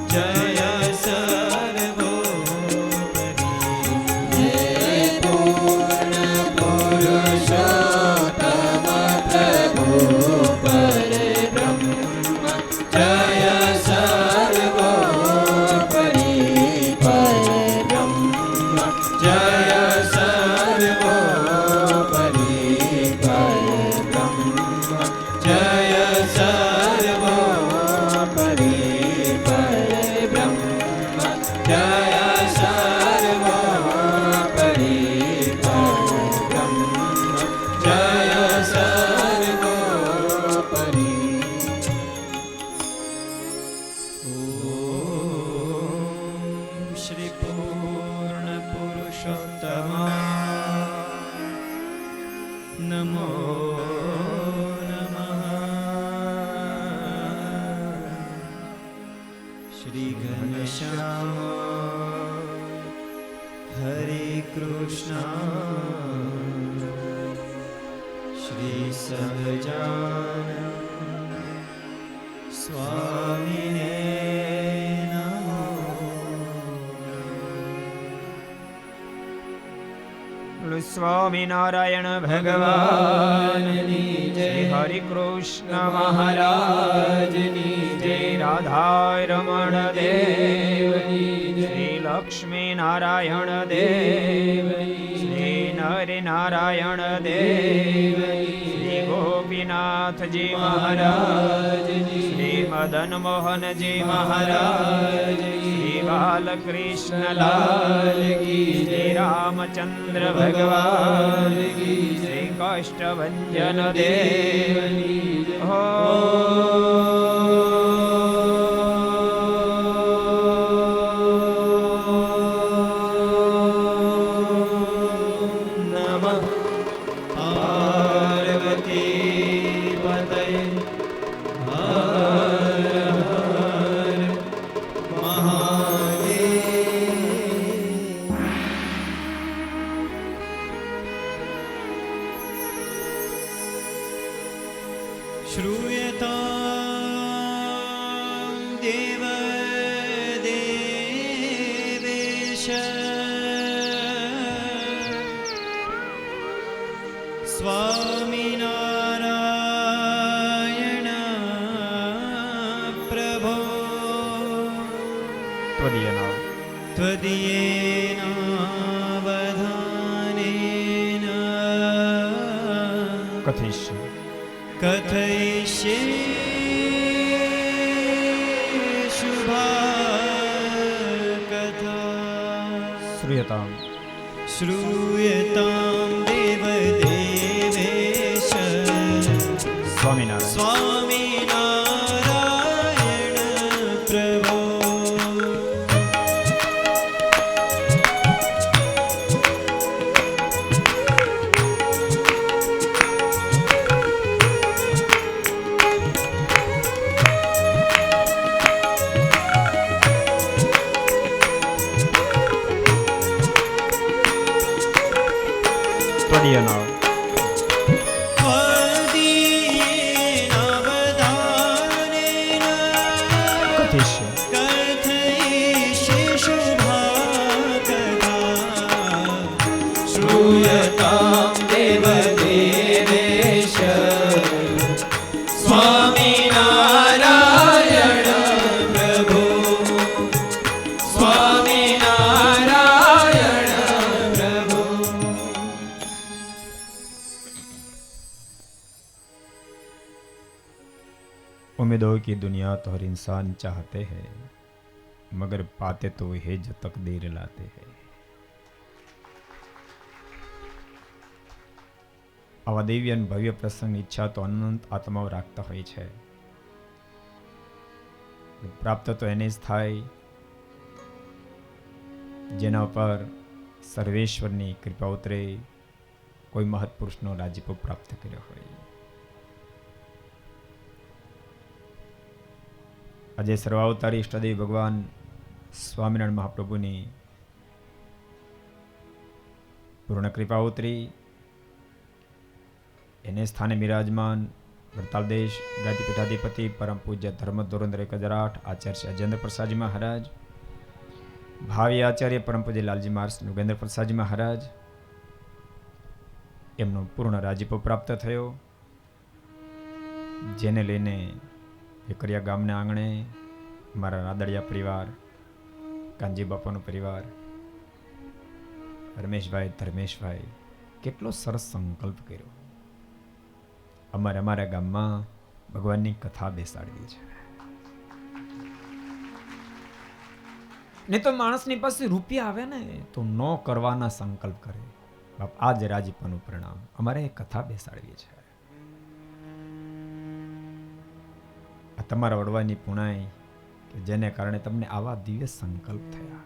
જય સર્વોપરી પૂર્ણ પુરુષોત્તમ પ્રભુ નમો નમઃ. શ્રી ઘનશ્યામ હરે કૃષ્ણ શ્રી સહજાનંદ સ્વામીને સ્વામિનારાયણ ભગવાનની જય. હરિ કૃષ્ણ મહારાજની જય. રાધા રમણ દેવની જય. શ્રી લક્ષ્મી નારાયણ દેવની શ્રી નર નારાયણ દેવની શ્રી ગોપીનાથજી મહારાજની શ્રી મદન મોહનજી મહારાજની શ્રી બાલકૃષ્ણ લાલ કી જય. રામચંદ્ર ભગવાન કી જય. કાષ્ટભંજન દેવની જય. નમઃ પાર્વતી પતય. હર હર મહાદેવ. શ્રૂયતાં દેવ દેવેશ સ્વામિનારાયણ પ્રભો. ત્વદીયેનાવધાનેન કથયિષ્ये શુભા કથા. શ્રૂયતાં દેવ દેવેશ સ્વામિનારાયણ પ્રભો. કથયિષ્ये શુભા કથા. શ્રૂયતાં દેવ દેવેશ સ્વામિનારાયણ પ્રભો. સ્વામિનારાયણ પ્રભો. उम्मीदों की दुनिया तो हर इंसान चाहते हैं, मगर पाते तो वही जो तकदीर लाते हैं. આવા દિવ્ય અને ભવ્ય પ્રસંગની ઈચ્છા તો અનંત આત્માઓ રાખતા હોય છે. પ્રાપ્ત તો એને જ થાય જેના ઉપર સર્વેશ્વરની કૃપા ઉતરે, કોઈ મહત્પુરુષનો રાજીપો પ્રાપ્ત કર્યો હોય. આજે સર્વાવતારી ઇષ્ટદેવ ભગવાન સ્વામિનારાયણ મહાપ્રભુની પૂર્ણ કૃપા ઉતરી. એને સ્થાને બિરાજમાન વડતાલ દેશ ગાદી પીઠાધિપતિ પરમ પૂજ્ય ધર્મ ધોરંદર 1008 આચાર્ય અજેન્દ્ર પ્રસાદજી મહારાજ, ભાવિ આચાર્ય પરમ પૂજ્ય લાલજી મહારાજ નુગેન્દ્ર પ્રસાદજી મહારાજ, એમનો પૂર્ણ રાજીપો પ્રાપ્ત થયો. જેને લઈને વેકરિયા ગામના આંગણે મારા રાદડિયા પરિવાર, કાનજી બાપાનો પરિવાર, રમેશભાઈ, ધર્મેશભાઈ કેટલો સરસ સંકલ્પ કર્યો. અમારા ગામમાં ભગવાનની કથા બેસાડવી છે. ને તો માણસની પાસે રૂપિયા આવે ને તો ન કરવાના સંકલ્પ કરે. બાપ આ જ રાજીપાનું પરિણામ. અમારે કથા બેસાડવી છે. આ તમારા વડવાની પુણાઈ કે જેને કારણે તમને આવા દિવ્ય સંકલ્પ થયા.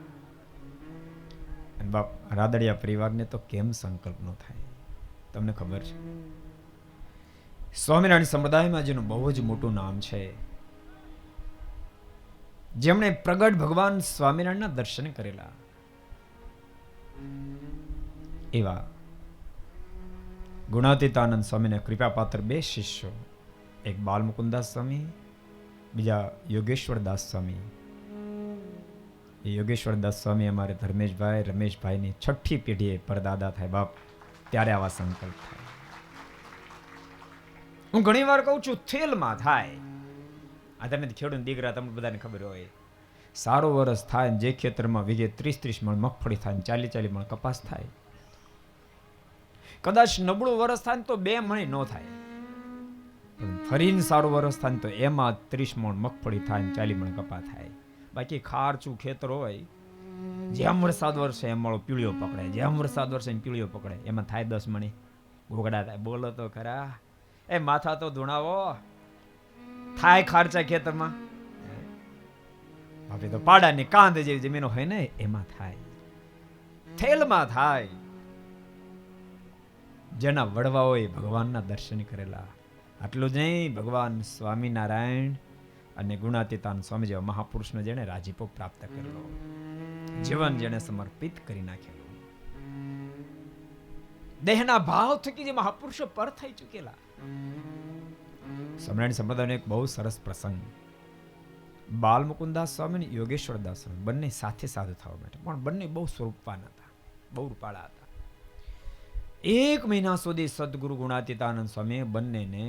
અને બાપ રાદડિયા પરિવારને તો કેમ સંકલ્પ ન થાય? તમને ખબર છે સ્વામિનારાયણ સંપ્રદાયમાં જેનું બહુ જ મોટું નામ છે, જેમણે પ્રગટ ભગવાન સ્વામિનારાયણના દર્શન કરેલા, એવા ગુણાતીતાનંદ સ્વામીના કૃપાપાત્ર બે શિષ્યો, એક બાલમુકુદાસ સ્વામી, બીજા યોગેશ્વરદાસ સ્વામી. એ યોગેશ્વરદાસ સ્વામી અમારે ધર્મેશભાઈ રમેશભાઈની 6ઠ્ઠી પેઢીએ પરદાદા થાય બાપ, ત્યારે આવા સંકલ્પ થાય. હું ઘણી વાર કહું છું થેલમાં થાય. આ તમે ખેડૂત દીકરા તમને બધાને ખબર હોય, સારો વરસ થાય જે ખેતરમાં વીઘે 30-30 મણ મગફળી થાય, 40-40 મણ કપાસ થાય. કદાચ નબળું વરસ થાય તો 2 મણ ન થાય, પણ ફરીને સારું વરસ થાય તો એમાં 30 મણ મગફળી થાય, 40 મણ કપાસ થાય. બાકી ખારચું ખેતર હોય, જેમ વરસાદ વરસે એમ મળો પીળીઓ પકડે, જેમ વરસાદ વરસે એમ પીળીઓ પકડે, એમાં થાય 10 મણી ઘોગડા થાય. બોલો તો ખરા, એ માથા તો ધૂણાવો થાય ખારચા ખેતરમાં. બાકી તો પાડાની કાંધ જેવી જમીનો હોય ને એમાં થાય, થેલમાં થાય. જેના વડવા હોય ભગવાનના દર્શન કરેલા. આટલું જ નહીં, ભગવાન સ્વામિનારાયણ અને ગુણાતીતાન સ્વામી જેવા મહાપુરુષનો જેને રાજીપો પ્રાપ્ત કરેલો, જીવન જેને સમર્પિત કરી નાખેલું, દેહના ભાવ થકી જે મહાપુરુષો પર થઈ ચૂકેલા. સ્વામિનારાયણ સંપ્રદાયનો એક બહુ સરસ પ્રસંગ, બાલમુકુદાસ સ્વામી અને યોગેશ્વરદાસ સ્વામી બંને સાથે સાધુ થવા માટે, પણ બંને બહુ સ્વરૂપવાન હતા, બહુ રૂપાળા હતા. 1 મહિના સુધી સદગુરુ ગુણાતીતાનંદ સ્વામી બંનેને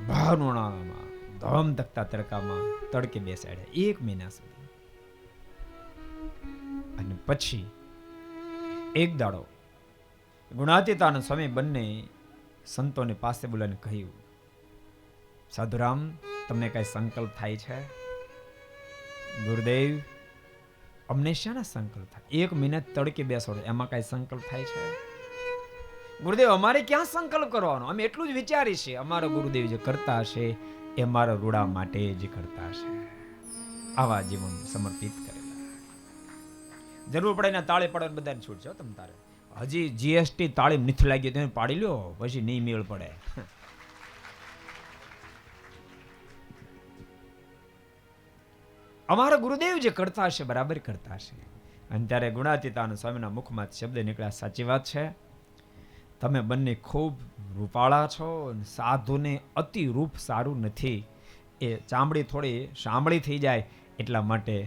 ભાનુણામાં ધમ ધકતા તડકામાં તડકે બેસાડ્યા 1 મહિના સુધી. અને પછી એક દાડો ગુણાતીતાનંદ સ્વામી બંને સંતોને પાસે બોલાવીને કહ્યું, સાધુરામ તમને કઈ સંકલ્પ થાય છે? ગુરુદેવ અમને શાના સંકલ્પ થાય? 1 મહિના તડકે બેસાડો એમાં કઈ સંકલ્પ થાય છે? ગુરુદેવ અમારે ક્યાં સંકલ્પ કરવાનો, અમે એટલું જ વિચારી છે અમારા ગુરુદેવ જે કરતા હશે એ મારા રૂડા માટે જ કરતા હશે. આવા જીવન સમર્પિત કરેલા. જરૂર પડે ને તાળી પાડવાની બધાને છૂટ છે તમ તારે. હજી જીએસટી તાળી નથી લાગી તમે પાડી લ્યો, પછી નહીં મેળ પડે. અમારા ગુરુદેવ જે કરતા હશે બરાબર કરતા હશે. અને ત્યારે ગુણાતીતાનંદ સ્વામીના મુખમાં શબ્દ નીકળ્યા, સાચી વાત છે, તમે બંને ખૂબ રૂપાળા છો, સાધુને અતિ રૂપ સારું નથી, એ ચામડી થોડી સાંભળી થઈ જાય એટલા માટે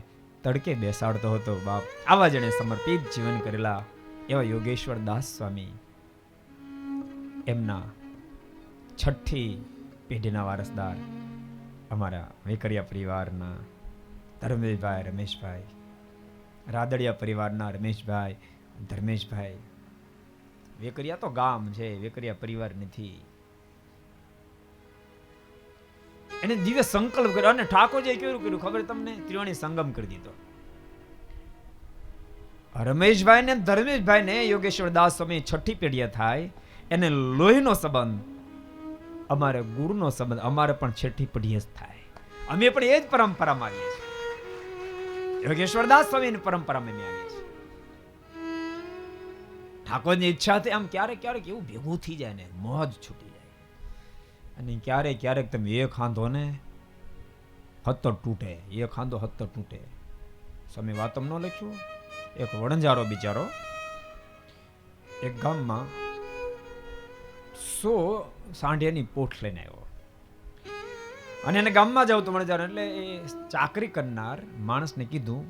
તડકે બેસાડતો હતો બાપ. આવા જેણે સમર્પિત જીવન કરેલા એવા યોગેશ્વરદાસ સ્વામી, એમના 6ઠ્ઠી પેઢીના વારસદાર અમારા વેકરિયા પરિવારના ધર્મેશભાઈ રમેશભાઈ, રાદડિયા પરિવારના રમેશભાઈ ધર્મેશભાઈ. વેકરિયા તો ગામ છે, વેકરિયા પરિવાર નથી. એને દિવ્ય સંકલ્પ કર્યો અને ઠાકોરજીએ કેવું કર્યું ખબર તમને? ત્રિવેણી સંગમ કરી દીધો. રમેશભાઈ ને ધર્મેશભાઈ ને યોગેશ્વરદાસ સ્વામી 6ઠ્ઠી પેઢીએ થાય, એને લોહીનો સંબંધ, અમારે ગુરુનો સંબંધ અમારે પણ 6ઠ્ઠી પેઢીએ જ થાય. અમે પણ એ જ પરંપરામાં આવીએ છીએ. યોગેશ્વરદાસ સ્વામીની પરંપરામાં અમે આવીએ છીએ. ઠાકોરની ઈચ્છાથી આમ ક્યારેક ક્યારેક એવું ભેગું થઈ જાય ને મોજ છૂટી જાય. અને ક્યારેક ક્યારેક તમે એક હાંધો ને 17 તૂટે, એક હાંધો 17 તૂટે. સ્વામી વાતમ ન લખ્યું, એક વણજારો બિચારો એક ગામમાં 100 સાંઢિયાની પોઠ લઈને આવ્યો. અને એને ગામમાં જાવ તો વણજારો એટલે એ ચાકરી કરનાર માણસને કીધું,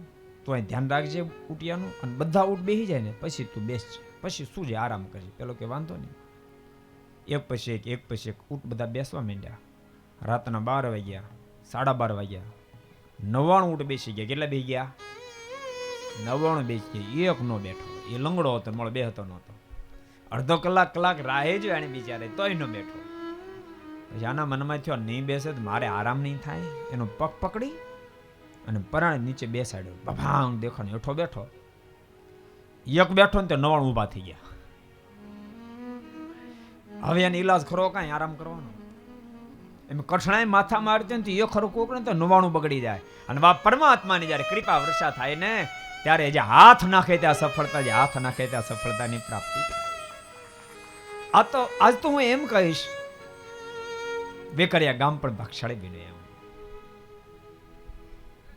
તું અહીં ધ્યાન રાખજે ઉટિયાનું, અને બધા ઊંટ બેસી જાય ને પછી તું બેસજે, પછી શું છે આરામ કરજે. પેલો કે વાંધો નહીં. એક પછી એક ઊંટ બધા બેસવા માંડ્યા. રાતના 12 વાગ્યા, 12:30 વાગ્યા, 99 ઊંટ બેસી ગયા. કેટલા બેસી ગયા? 99 બેસી ગયા. એક નો બેઠો, એ લંગડો હતો, મળો બે હતો નહોતો. અડધો કલાક રાહે જ એને બિચારે તોય ન બેઠો. પછી આના મનમાં થયો નહીં બેસે તો મારે આરામ નહીં થાય. એનો પગ પકડી અને પરાણે નીચે બેસાડ્યો. બભાંગ દેખાણ હેઠો બેઠો. એક બેઠો ને તે 99 ઊભા થઈ ગયા. હવે એને ઈલાજ ખરો કાંઈ આરામ કરવાનો? એમ કઠણાઈ માથા મારતી ને એ ખરો કોક ને તો 99 બગડી જાય. અને બાપ પરમાત્માની જ્યારે કૃપા વર્ષા થાય ને ત્યારે જે હાથ નાખે ત્યાં સફળતા, જે હાથ નાખે ત્યાં સફળતાની પ્રાપ્તિ થાય. આજ તો હું એમ કહીશ, વેકરિયા ગામ પણ ભાગશાળી બન્યું. એમ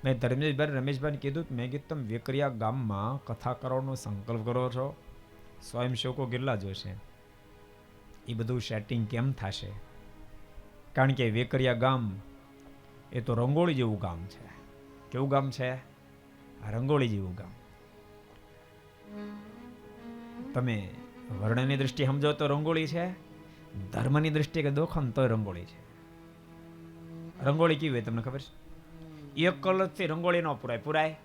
મેં ધર્મેશભાઈ રમેશભાઈને કીધું, મેં કીધું તમે વેકરિયા ગામમાં કથા કરવાનો સંકલ્પ કરો છો, સ્વયંસેવકો કેટલા જોશે, એ બધું સેટિંગ કેમ થશે? કારણ કે વેકરિયા ગામ એ તો રંગોળી જેવું ગામ છે. કેવું ગામ છે? રંગોળી જેવું ગામ. તમે વર્ણની દ્રષ્ટિએ સમજો તો રંગોળી છે, ધર્મની દ્રષ્ટિએ કે દોખમ તો રંગોળી છે. રંગોળી કેવી હોય તમને ખબર છે? એક કલરથી રંગોળી ન પુરાય.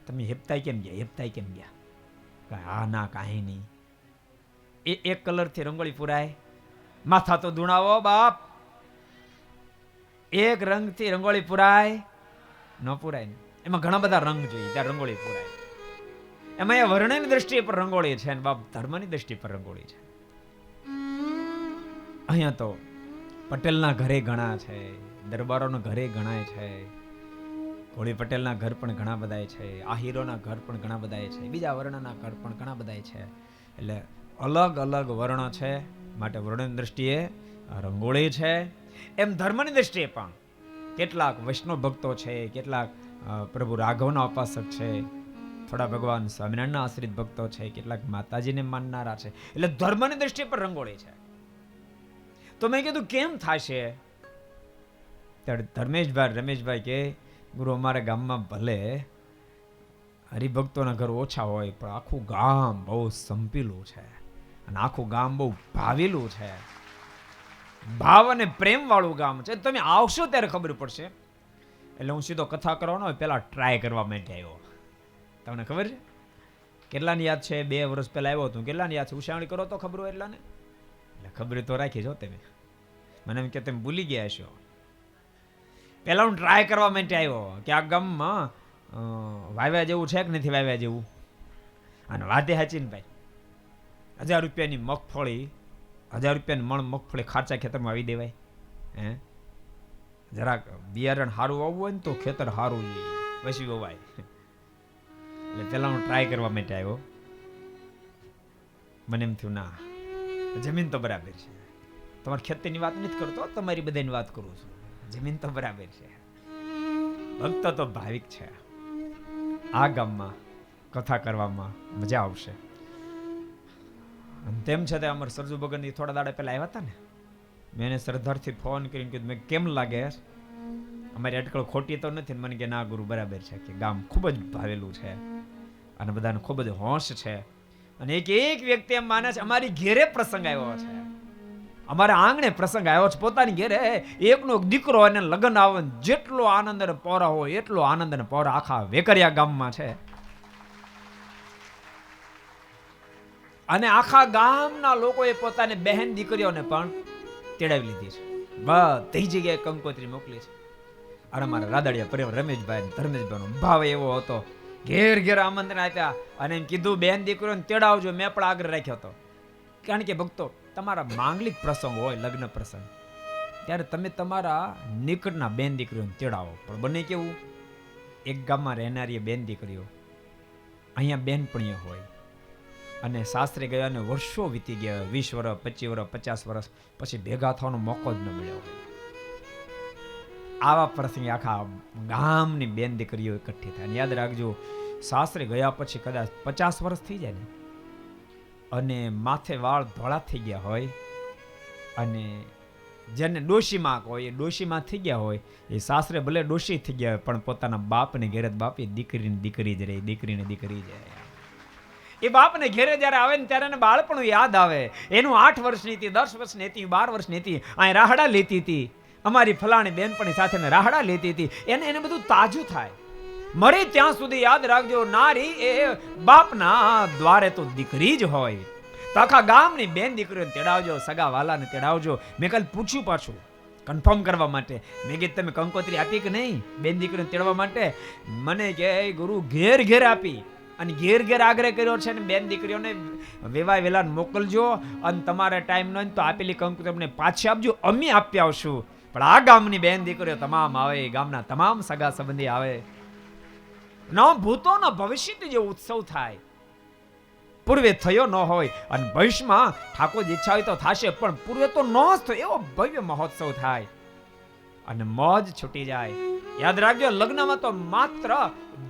તમે હેપતાઈ કેમ ગયા? હા ના કાંઈ નહીં. એ એક કલરથી રંગોળી પુરાય? માથા તો ધૂણાવો બાપ. એક રંગથી રંગોળી પુરાય? ન પુરાય. એમાં ઘણા બધા રંગ જોઈએ ત્યાં રંગોળી પુરાય. એમાં એ વર્ણની દ્રષ્ટિએ પર રંગોળી છે ને બાપ ધર્મની દ્રષ્ટિ પર રંગોળી છે. અહીંયા તો પટેલના ઘરે ઘણા છે, દરબારોના ઘરે ઘણા છે, હોળી પટેલના ઘર પણ ઘણા બધા છે, આહીરોના ઘર પણ ઘણા બધા છે, બીજા વર્ણના ઘર પણ ઘણા બધા છે. એટલે અલગ અલગ વર્ણ છે, માટે વર્ણની દ્રષ્ટિએ રંગોળી છે. એમ ધર્મની દ્રષ્ટિએ પણ કેટલાક વૈષ્ણવ ભક્તો છે, કેટલાક પ્રભુ રાઘવના ઉપાસક છે, થોડા ભગવાન સ્વામિનારાયણના આશ્રિત ભક્તો છે, કેટલાક માતાજીને માનનારા છે. એટલે ધર્મની દ્રષ્ટિએ પણ રંગોળી છે. તો મેં કીધું કેમ થશે? ત્યારે ધર્મેશભાઈ રમેશભાઈ કે ગુરુ અમારા ગામમાં ભલે હરિભક્તોના ઘર ઓછા હોય પણ આખું ગામ બહુ સંપેલું છે અને આખું ગામ બહુ ભાવેલું છે, ભાવ અને પ્રેમ વાળું ગામ છે. તમે આવશો ત્યારે ખબર પડશે. એટલે હું સીધો કથા કરવાનો હોય પેલા ટ્રાય કરવા માટે આવ્યો. તમને ખબર છે કેટલાની યાદ છે? 2 વર્ષ પહેલા આવ્યો હતો. કેટલાની યાદ છે? ઉછાવણી કરો તો ખબર હોય એટલાને. એટલે ખબર તો રાખી જો તમે. મને એમ કે તમે ભૂલી ગયા છો. પેલા હું ટ્રાય કરવા માટે આવ્યો કે આ ગામમાં વાવ્યા જેવું છે કે નથી વાવ્યા જેવું. અને વાતે હાચી ને ભાઈ, 1000 રૂપિયાની મગફળી, 1000 રૂપિયાની મણ મગફળી ખાચા ખેતરમાં આવી દેવાય? હે, જરાક બિયારણ સારું વાવવું હોય ને તો ખેતર સારું વસી વવાય. એટલે પેલા હું ટ્રાય કરવા માટે આવ્યો. મને એમ થયું ના, જમીન તો બરાબર છે. તમારી ખેતીની વાત નથી કરતો, તમારી બધાની વાત કરું છું. જમીન તો બરાબર છે, ભક્ત તો ભાવિક છે. આ ગામમાં કથા કરવામાં મજા આવશે. તેમ છતાં અમારે સરજુ ભગતની થોડા દાડા પહેલા આવ્યા હતા ને, મેં એને સરદારથી ફોન કરીને કીધું, મેં કેમ લાગે અમારી અટકળ ખોટી તો નથી? મને કે ના ગુરુ બરાબર છે, કે ગામ ખૂબ જ ભાવેલું છે અને બધાને ખૂબ જ હોશ છે. અને એક વ્યક્તિ એમ માને છે અમારી ઘેરે પ્રસંગ આવ્યો છે, અમારા આંગણે પ્રસંગ આવ્યો છે, પોતાની ઘેરે એકનો એક દીકરો અને લગ્ન આવે, જેટલો આનંદ અને પહોરા હોય એટલો આનંદ અને પહોરા આખા વેકરિયા ગામમાં છે. અને આખા ગામના લોકોએ પોતાની બહેન દીકરીઓને પણ તેડાવી લીધી છે. બધી જગ્યાએ કંકોત્રી મોકલી છે. અને મારા રાદડિયા પરિવાર રમેશભાઈ ધર્મેશભાઈનો ભાવ એવો હતો, ઘેર ઘેર આમંત્રણ આપ્યા અને એમ કીધું બેન દીકરીઓને તેડાવજો. મેં પણ આગ્રહ રાખ્યો હતો, કારણ કે ભક્તો તમારા માંગલિક પ્રસંગ હોય, લગ્ન પ્રસંગ, ત્યારે તમે તમારા નિકટના બેન દીકરીઓને તેડાવો. પણ બને કેવું, એક ગામમાં રહેનારી બેન દીકરીઓ અહીંયા બેનપણીઓ હોય અને સાસરે ગયા અને વર્ષો વીતી ગયા, 20 વર્ષ 25 વર્ષ 50 વર્ષ પછી ભેગા થવાનો મોકો જ ન મળ્યો હોય. આવા પ્રસંગે આખા ગામની બેન દીકરીઓ એકઠી થાય. યાદ રાખજો, સાસરે ગયા પછી કદાચ 50 વર્ષ થઈ જાય ને અને માથે વાળ ધોળા થઈ ગયા હોય અને જેને ડોશીમાં હોય એ ડોશીમાં થઈ ગયા હોય, એ સાસરે ભલે ડોશી થઈ ગયા હોય પણ પોતાના બાપને ઘેરે બાપી દીકરીની દીકરી જ રહી, દીકરીને દીકરી જ રહે. એ બાપને ઘેરે જ્યારે આવે ને ત્યારે એને બાળપણ યાદ આવે. એનું 8 વર્ષની હતી, 10 વર્ષની હતી, 12 વર્ષની હતી, અહીં રાહડા લેતી હતી, અમારી ફલાણી બેનપણી સાથે મેં રાહડા લેતી હતી. એને બધું તાજું થાય. મરે ત્યાં સુધી યાદ રાખજો, નારી એ બાપના દ્વારે તો દીકરી જ હોય. તો આખા ગામની બેન દીકરીઓને તેડાવજો, સગા વાલાને તેડાવજો. મેં કાલે પૂછ્યું પાછું કન્ફર્મ કરવા માટે, મેં કીધું તમે કંકોત્રી આપી કે નહીં બેન દીકરીઓને તેડવા માટે? મને કે ગુરુ ઘેર ઘેર આપી અને ઘેર ઘેર આગ્રહ કર્યો છે ને બેન દીકરીઓને વેવાય વેલા મોકલજો અને તમારે ટાઈમ ન હોય તો આપેલી કંકુ તમને પાછી આપજો, અમે આપી આવશું. પણ આ ગામની બેન દીકરીઓ તમામ આવે, ગામના તમામ સગા સંબંધી આવે. ન ભૂતો ન ભવિષ્ય જે ઉત્સવ થાય પૂર્વે થયો ન હોય અને ભવિષ્યમાં ઠાકોરજી ઈચ્છા હોય તો થશે, પણ પૂર્વે તો ન જ થયો એવો ભવ્ય મહોત્સવ થાય અને મોજ છૂટી જાય. યાદ રાખજો, લગ્નમાં તો માત્ર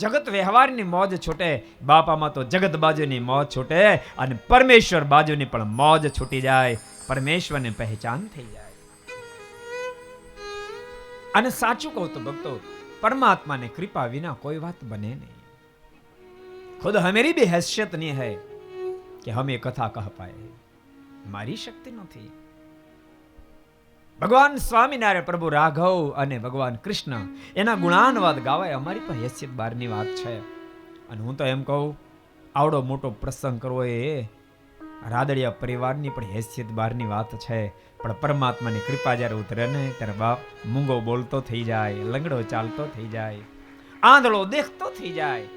જગત વ્યવહારની મોજ છૂટે, બાપામાં તો જગત બાજુની મોજ છૂટે અને પરમેશ્વર બાજુની પણ મોજ છૂટી જાય, પરમેશ્વરની પહેચાન થઈ જાય. અને સાચું કહું તો ભક્તો, परमात्मा ने कृपा विना कोई बात बने नहीं. खुद हमारी भी हैसियत नहीं है कि हम ये कथा कह पाए, मारी शक्ति नहीं. भगवान स्वामीनारायण प्रभु राघव અને ભગવાન કૃષ્ણ એના ગુણાનવાદ ગાવાય, અમારી પણ હેસિયત બહારની વાત છે. અને હું તો એમ કહું, આવડો મોટો પ્રસંગ કરવો એ રાદડિયા પરિવારની પણ હેસિયત બહારની વાત છે. પણ પરમાત્માની કૃપા જ્યારે ઉતરે ને ત્યારે બાપ મૂંગો બોલતો થઈ જાય, લંગડો ચાલતો થઈ જાય, આંધળો દેખતો થઈ જાય.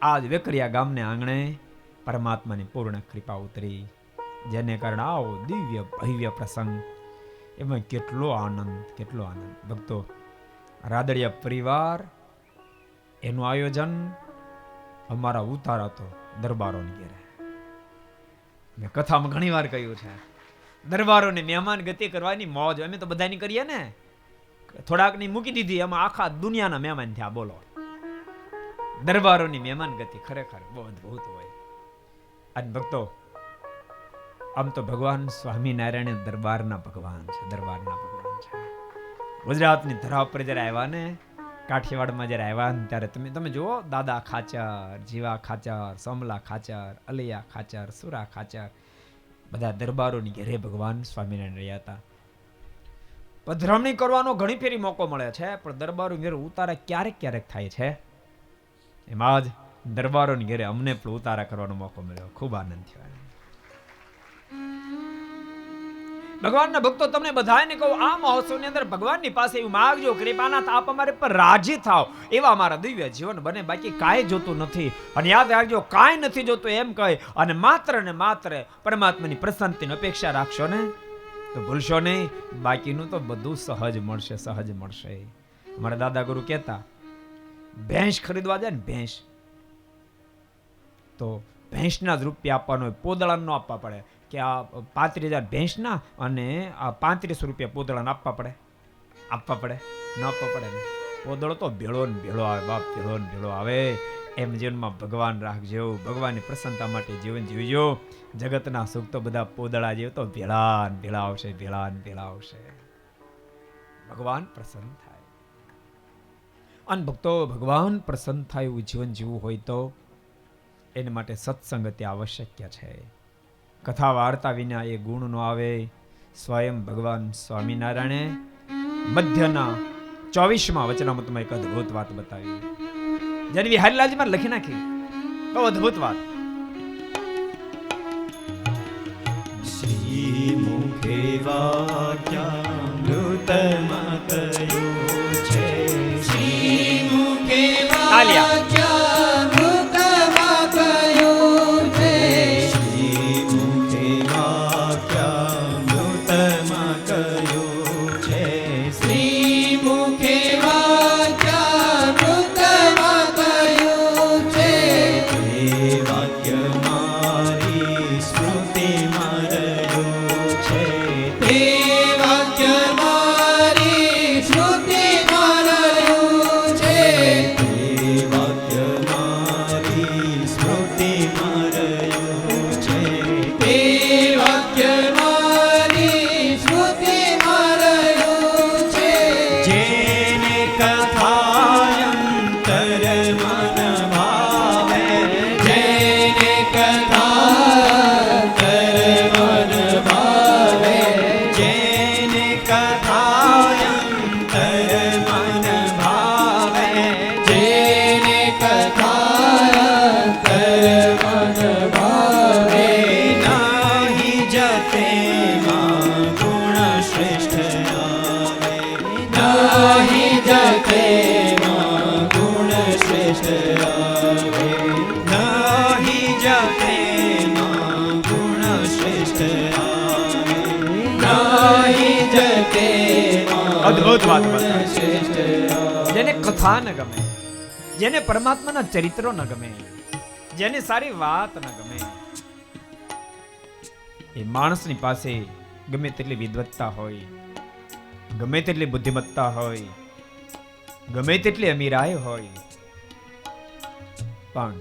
આજ વેકરિયા ગામને આંગણે પરમાત્માની પૂર્ણ કૃપા ઉતરી, જેને કારણે આવો દિવ્ય ભવ્ય પ્રસંગ, એમાં કેટલો આનંદ, કેટલો આનંદ. ભક્તો, રાદડિયા પરિવાર એનું આયોજન અમારા ઉતારા તો દરબારોની ઘેરે. મેં કથામાં ઘણી વાર કહ્યું છે, દરબારોને મહેમાન ગતિ કરવાની મોજ અમે તો બધાની કરીએ ને. થોડાક ની મૂકી દીધી, એમાં આખા દુનિયાના મહેમાન થયા. બોલો, દરબારોની મહેમાન ગતિ ખરેખર બહુ અદભુત હોય. અને ભક્તો, આમ તો ભગવાન સ્વામિનારાયણ દરબારના ભગવાન છે, દરબારના ભગવાન છે. ગુજરાતની ધરા પર જયારે આવ્યા ને, કાઠિયાવાડમાં જયારે આવ્યા ને, ત્યારે તમે જુઓ, દાદા ખાચર, જીવા ખાચર, સમલા ખાચર, અલિયા ખાચર, સુરા ખાચર, બધા દરબારોની ઘેરે ભગવાન સ્વામિનારાયણ રહ્યા હતા. પધરામણી કરવાનો ઘણી ફેરી મોકો મળે છે, પણ દરબારો ઘેરે ઉતારા ક્યારેક ક્યારેક થાય છે. એમાં જ દરબારોની ઘેરે અમને પણ ઉતારા કરવાનો મોકો મળ્યો, ખૂબ આનંદ થયો. ભગવાનના ભક્તો, તમને બધાને કહું, આ મહોત્સવની અંદર ભગવાનની પાસે એવું માંગજો, કૃપાનાથ આપ અમારે પર રાજી થાવ, એવા અમારા દિવ્ય જીવન બને, બાકી કાંઈ જોતું નથી. અને યાદ રાખજો, કાંઈ નથી જોતું એમ કહે અને માત્ર ને માત્ર પરમાત્માની પ્રસન્નતાની અપેક્ષા રાખશો ને તો ભૂલશો નહીં, બાકીનું તો બધું સહજ મળશે, સહજ મળશે. અમારા દાદા ગુરુ કહેતા, ભેંસ ખરીદવા જાય ને, ભેંસ તો ભેંસના જ રૂપિયા આપવાનો હોય, પોદળા ન આપવા પડે. કે આ 35,000 ભેંસના અને આ 3500 રૂપિયા પોદળાને આપવા પડે, આપવા પડે ન આપવા પડે ને. પોદળો તો ભેળો ને ભેળો આવે બાપ, ભેળો ને ભેળો આવે. એમ જીવનમાં ભગવાન રાખજો, ભગવાનની પ્રસન્નતા માટે જીવન જીવજો. જગતના સુખ તો બધા પોદળા જેવું તો ભેળા ને ભેળા આવશે, ભેળા ને ભેળા આવશે. ભગવાન પ્રસન્ન થાય. અને ભક્તો, ભગવાન પ્રસન્ન થાય એવું જીવન જીવવું હોય તો એના માટે સત્સંગતિ આવશ્યક છે. કથા વાર્તા વિના એ ગુણ નો આવે. સ્વયં ભગવાન સ્વામિનારાયણે મધ્યના 24મા વચનામૃતમાં એક અદ્ભુત વાત બતાવી, જેને વિહારીલાલજીમાં લખી નાખી. બહુ અદ્ભુત વાત. શ્રી મુખે વાક્યામૃતમાં કહ્યું છે, શ્રી મુખે વાક્યામૃતમાં કહ્યું છે, શ્રી મુખે વાક્યામૃતમાં કહ્યું છે, શ્રી મુખે વાક્યામૃતમાં કહ્યું છે. એ વાક્ય મારી સ્મૃતિમાં રહ્યું છે, એ વાક્ય મારી સ્મૃતિમાં રહ્યું છે, એ વાક્ય મારી સ્મૃતિમાં રહ્યું છે, એ વાક્ય મારી સ્મૃતિમાં રહ્યું છે. જેને કથાયંતર મન ભાવે, જેને કથાયંતર મન ભાવે, જેને કથાયંતર મન ભાવે, જેને કથાયંતર મન ભાવે, નાહી જતે માં ગુણ શ્રેષ્ઠ આવે, નાહી જતે માં ગુણ શ્રેષ્ઠ આવે, નાહી જતે માં ગુણ શ્રેષ્ઠ આવે, નાહી જતે માં અદ્ભુત વાત ગુણ બતાવી. શ્રેષ્ઠ આવે. જેને કથા ન ગમે, જેને પરમાત્માના ચરિત્રો ન ગમે, જેને સારી વાત ન ગમે, એ માણસની પાસે ગમે તેટલી વિદ્વત્તા હોય, ગમે તેટલી બુદ્ધિમત્તા હોય, ગમે તેટલી અમીરાઈ હોય, પણ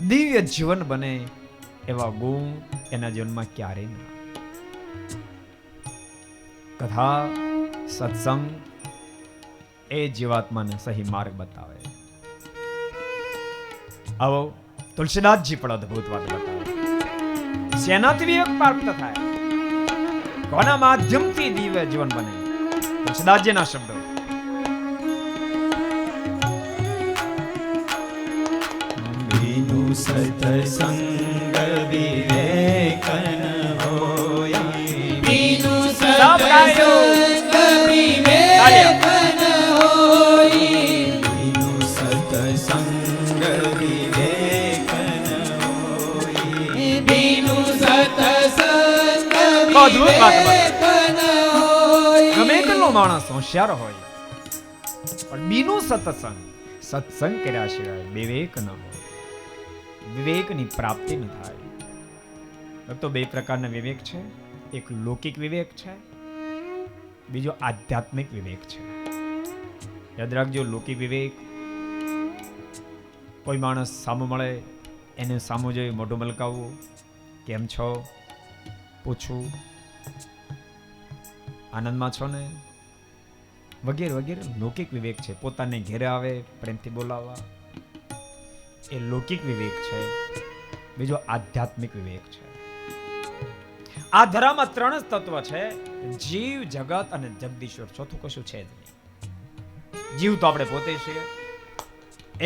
દિવ્ય જીવન બને એવા ગુણ એના જીવનમાં ક્યારેય ના. કથા સત્સંગ એ જીવાત્માને સહી માર્ગ બતાવે. આવો તુલસીદાસજી પણ અદ્ભુત વાત બતાવે. શેનાથી વિવેક પ્રાપ્ત થાય, કોના માધ્યમથી દિવ્ય જીવન બને? તુલસીદાસજીના શબ્દો. બીનુ સત્સંગ વિવેક ન હોય, બીનુ સત્સંગ વિવેક ન હોય, બીનુ સત્સંગ વિવેક ન હોય, બીનુ સત્સંગ વિવેક ન હોય. ગમે તેટલો માણસ હોશિયાર હોય, પણ બીનું સત્સંગ કર્યા સિવાય વિવેક ન હોય, વિવેકની પ્રાપ્તિ ન થાય. તો બે પ્રકારના વિવેક છે. એક લૌકિક વિવેક છે, બીજો આધ્યાત્મિક વિવેક છે. યાદ રાખજો, લૌકિક વિવેક, કોઈ માણસ સામો મળે એને સામું જોઈ મોઢું મલકાવવું, કેમ છો પૂછવું, આનંદમાં છો ને, વગેરે વગેરે લૌકિક વિવેક છે. પોતાને ઘેરે આવે પ્રેમથી બોલાવવા, એ લૌકિક વિવેક છે. બીજો આધ્યાત્મિક વિવેક છે. આ ધરામાં ત્રણ જ તત્વ છે: જીવ, જગત અને જગદીશ્વર. ચોથું કશું છે જ નહીં. જીવ તો આપણે પોતે છીએ,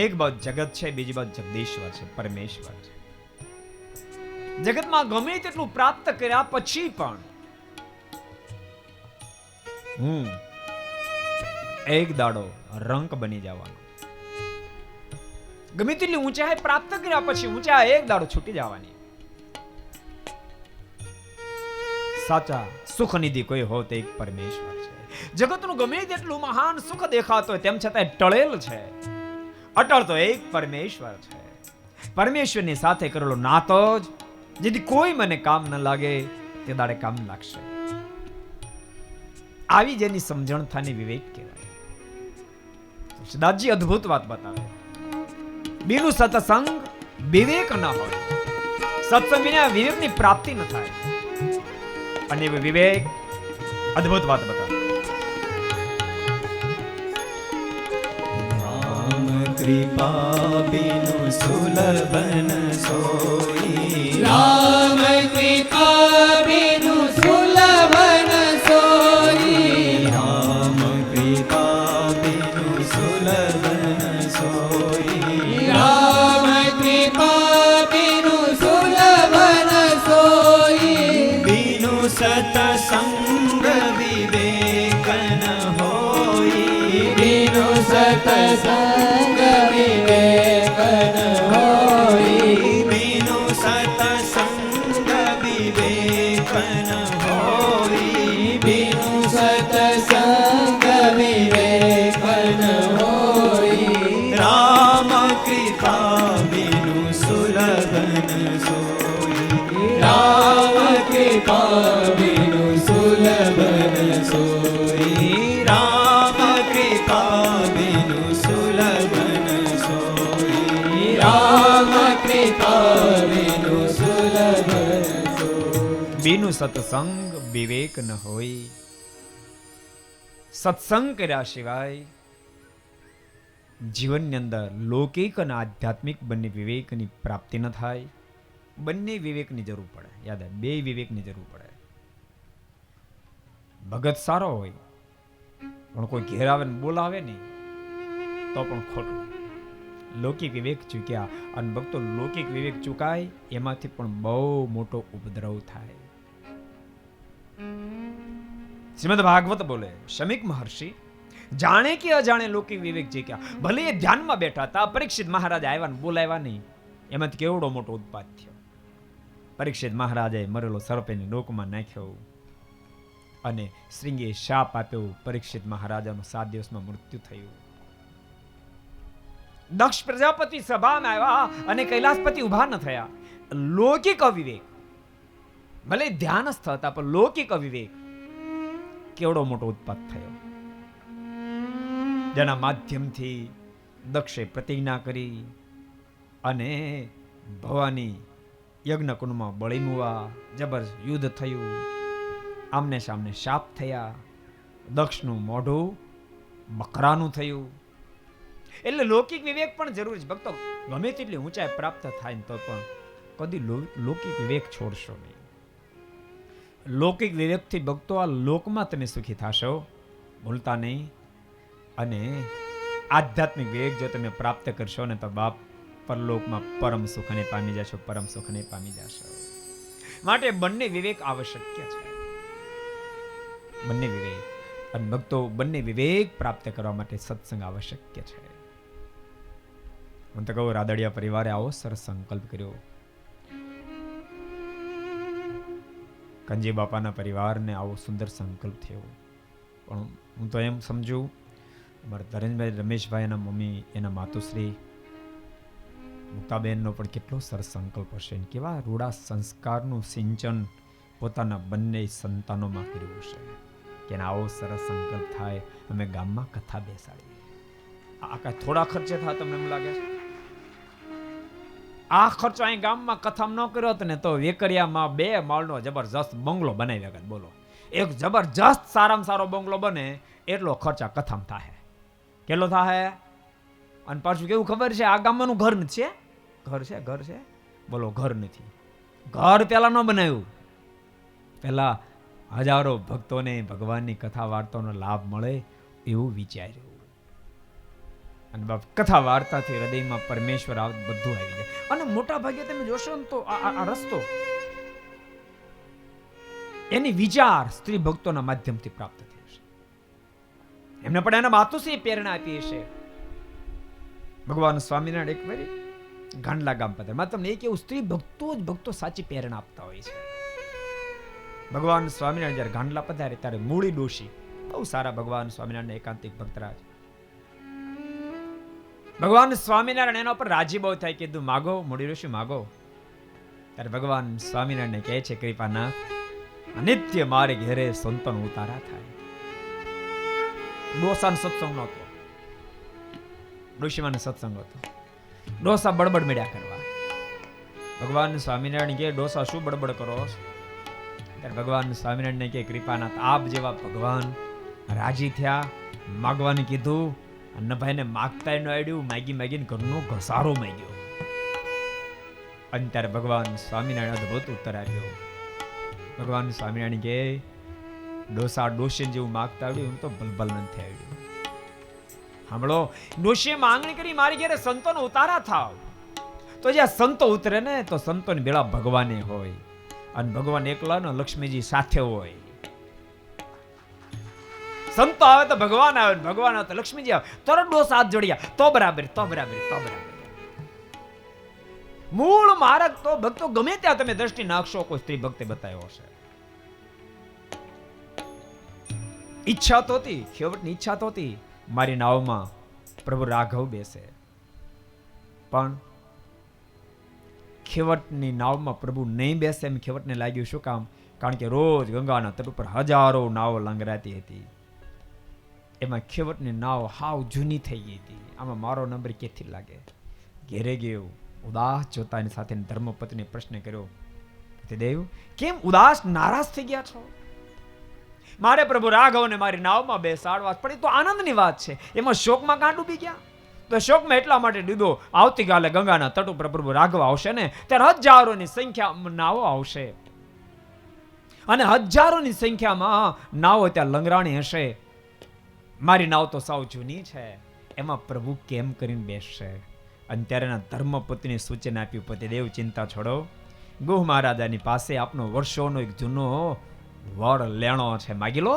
એક બાજુ જગત છે, બીજી બાજુ જગદીશ્વર છે, પરમેશ્વર છે. જગતમાં ગમે તેટલું પ્રાપ્ત કર્યા પછી પણ હું એક દાડો રંક બની જવાનો. ગમે તેટલી ઊંચાઈ પ્રાપ્ત કર્યા પછી ઊંચાઈ એક દાડો છૂટી જવાની. સાચા સુખનિધિ કોઈ હો તે એક પરમેશ્વર છે. જગતનું ગમે તેટલું મહાન સુખ દેખાતો હોય તેમ છતાં ટળેલ છે, અટળ તો એક પરમેશ્વર છે. પરમેશ્વરની સાથે કરેલો નાતો જ જેથી કોઈ મને કામ ન લાગે તે દાડે કામ લાગશે. આવી જેની સમજણ થાની વિવેક કહેવાય. સિદ્ધાર્થજી અદ્ભુત વાત બતાવે. બીનું સત્સંગ વિવેક ન હોય, સત્સંગ વિના વિવેકની પ્રાપ્તિ ન થાય. અને વિવેક અદ્ભુત વાત બતાવે. રામ કૃપા બિનુ સુલભ ન સોઈ, રામ કૃપા બિનુ સુલભ ન સોઈ, રામ કૃપા બિનુ સુલભ ન સોઈ, રામ કૃપા બિનુ સુલભ ન સોઈ, બિનુ સત્સંગ વિવેક ન હોઈ, બિનુ સત્સંગ વિવેક ન હોઈ, બિનુ સત્સંગ વિવેક ન હોઈ, બિનુ સત્સંગ વિવેક ન હોઈ, રામ કૃપા બિનુ સુલભ ન સોઈ, રામ કૃપા બિનુ સુલભ ન સોઈ, રામ કૃપા બિનુ સુલભ ન સોઈ, રામ કૃપા બિનુ સુલભ ન સોઈ. બીનું સત્સંગ વિવેક ન હોય. સત્સંગ કર્યા સિવાય જીવનની અંદર લૌકિક અને આધ્યાત્મિક બંને વિવેકની પ્રાપ્તિ ન થાય. બંને વિવેકની જરૂર પડે. યાદ આવે, બે વિવેકની જરૂર પડે. ભગત સારો હોય પણ કોઈ ઘેર આવે ને બોલાવે નહીં તો પણ ખોટું. લૌકિક વિવેક ચૂક્યા અને ભક્તો લૌકિક વિવેક ચૂકાય એમાંથી પણ બહુ મોટો ઉપદ્રવ થાય. શ્રીમદ ભાગવત બોલે, શમીક મહર્ષિ જાણે કે અજાણે લૌકિક વિવેક ચૂક્યા. ભલે એ ધ્યાનમાં બેઠા હતા, પરીક્ષિત મહારાજ આવ્યા ને બોલાવ્યા નહીં, એમાંથી કેવડો મોટો ઉત્પાદ થયો. પરીક્ષિત મહારાજે મરેલો સર્પ એની ડોકમાં નાખ્યો અને શ્રીંગીએ શાપ આપ્યો. પરીક્ષિત મહારાજાનું 7 દિવસમાં મૃત્યુ થયું. દક્ષ પ્રજાપતિ સભામાં આવ્યા અને કૈલાસપતિ ઉભા ન થયા. લૌકિક અવિવેક ભલે ધ્યાનસ્થ હતા, પણ લૌકિક અવિવેક કેવડો મોટો ઉત્પાદ થયો, જેના માધ્યમથી દક્ષે પ્રતિજ્ઞા કરી અને ભવાની યજ્ઞ કુંડમાં બળી મુવા, જબર યુદ્ધ થયું, આમને સામને શાપ થયા, દક્ષનું મોઢું મકરાનું થયું. એટલે લૌકિક વિવેક પણ જરૂરી છે ભક્તો. ગમે તેટલી ઊંચાઈ પ્રાપ્ત થાય ને તો પણ કદી લૌકિક વિવેક છોડશો નહીં. લૌકિક વિવેકથી ભક્તો આ લોકમાં તમે સુખી થશો, ભૂલતા નહીં. અને આધ્યાત્મિક વિવેક જો તમે પ્રાપ્ત કરશો ને તો બાપ પરલોકમાં પરમ સુખને પામી જશો, પરમ સુખને પામી જશો. માટે બંને વિવેક આવશ્યક છે, બંને વિવેક. અને ભક્તો બંને વિવેક પ્રાપ્ત કરવા માટે સત્સંગ આવશ્યક છે. હું તો કહું, રાદડિયા પરિવારે આવો સરસ સંકલ્પ કર્યો. કંજી બાપાના પરિવારને આવો સુંદર સંકલ્પ થયો. પણ હું તો એમ સમજુ, અમારા ધરેન્દ્રભાઈ, રમેશભાઈ, એના મમ્મી, એના માતુશ્રી મુક્તાબેનનો પણ કેટલો સરસ સંકલ્પ હશે. કેવા રૂડા સંસ્કારનું સિંચન પોતાના બંને સંતાનોમાં કર્યું હશે કે આવો સરસ સંકલ્પ થાય, અમે ગામમાં કથા બેસાડીએ. આ કાંઈ થોડા ખર્ચે થાય તમને એમ લાગે છે? આ ખર્ચો અહીં ગામમાં કથામાં ન કર્યો ને તો વેકરિયામાં 2 માળનો જબરજસ્ત બંગલો બનાવી વખત. બોલો, એક જબરજસ્ત સારામાં સારો બંગલો બને એટલો ખર્ચા કથામાં થાય. કેટલો થાય? અને પાછું કેવું ખબર છે, આ ગામમાંનું ઘર નથી. ઘર છે બોલો, ઘર નથી. ઘર પેલા ન બનાવ્યું, પેલા હજારો ભક્તોને ભગવાનની કથા વાર્તાનો લાભ મળે એવું વિચાર્યું. અને બાપ કથા વાર્તાથી હૃદયમાં પરમેશ્વર બધું આવી જાય. અને મોટા ભાગે તમે જોશો ને તો આ રસ્તો એની વિચાર સ્ત્રી ભક્તોના માધ્યમથી પ્રાપ્ત થઈ હશે. એમને પણ એના માતુશ્રીએ પ્રેરણા આપી હશે. ભગવાન સ્વામિનારાયણ એક વાર ગાંડલા ગામ પધાર્યા. માં તમને એક એવું સ્ત્રી ભક્તો સાચી પ્રેરણા આપતા હોય છે. ભગવાન સ્વામિનારાયણ જ્યારે ગાંડલા પધારે ત્યારે મૂળી ડોશી, બહુ સારા ભગવાન સ્વામિનારાયણ એકાંતિક ભક્તરાજ, ભગવાન સ્વામિનારાયણ એના ઉપર રાજી બહુ થાય, કીધું માગો મૂળી ડોશી માગો. ત્યારે ભગવાન સ્વામિનારાયણ કહે છે, કૃપાનાથ, નિત્ય મારે ઘેરે સંતન ઉતારા થાય. ડોસાનો સત્સંગ નહોતો, ડોશીમાનો સત્સંગ હતો. ડોસા બડબડ મળ્યા કરવા. ભગવાન સ્વામિનારાયણ કે ડોસા શું બડબડ કરો? ત્યારે ભગવાન સ્વામિનારાયણ કે કૃપાનાથ, આપ જેવા ભગવાન રાજી થયા, માગવાનું કીધું, અન્નભાઈને માગતા ન આવડ્યું, માગીને ઘરનો ઘસારો માગ્યો. અને ત્યારે ભગવાન સ્વામિનારાયણ અદભુત ઉત્તર આપ્યો. ભગવાન સ્વામિનારાયણ કે ડોસા ડોશી જેવું માગતા આવડ્યું, તો ભલભલ નથી આવડ્યું. સાંભળો, ડોશીએ માંગણી કરી, મારી ઘેરે સંતોનો ઉતારા થાવ. તો જ્યાં સંતો ઉતરે ને તો સંતોની બેળા ભગવાને હોય, અને ભગવાન એકલા ને લક્ષ્મીજી સાથે હોય. સંતો આવે તો ભગવાન આવે, ભગવાન આવે તો લક્ષ્મીજી આવે. તરત ડોસા હાથ જોડ્યા તો બરાબર. મૂળ માર્ગ તો ભક્તો ગમે ત્યાં તમે દ્રષ્ટિ નાખશો, કોઈ સ્ત્રી ભક્તે બતાવ્યો હશે. ઈચ્છા તો હતી, ખેવટની ઈચ્છા તો હતી, મારી નાવમાં પ્રભુ રાઘવ બેસે. પણ ખેવટની નાવમાં પ્રભુ નહીં બેસે એમ ખેવટને લાગ્યું. શું કામ? કારણ કે રોજ ગંગાના તટ ઉપર હજારો નાવો લંગરાતી હતી. એમાં ખેવટની નાવ હાવ જૂની થઈ ગઈ હતી. આમાં મારો નંબર ક્યાંથી લાગે? ઘેરે ગયો, ઉદાસ જોતાની સાથે ધર્મપત્ની પ્રશ્ન કર્યો, દેવ કેમ ઉદાસ નારાજ થઈ ગયા છો? મારે પ્રભુ રાઘવને મારી નાવમાં બેસાડવા પડી તો આનંદની વાત છે, એમાં શોકમાં કાં ડૂબી ગયા? તો શોકમાં એટલા માટે ડૂબો, આવતીકાલે ગંગાના તટ ઉપર પ્રભુ રાઘવ આવશે ને ત્યારે હજારોની સંખ્યામાં નાવો આવશે, અને હજારોની સંખ્યામાં નાવો ત્યાં લંગરાણી હશે. મારી નાવ તો સાવ જૂની છે, એમાં પ્રભુ કેમ કરીને બેસશે? અને ત્યારે એના ધર્મપત્ની સૂચન આપ્યું, પતિદેવ ચિંતા છોડો, ગુહ મહારાજાની પાસે આપનો વર્ષોનો એક જૂનો વડ લેણો છે, માગી લો.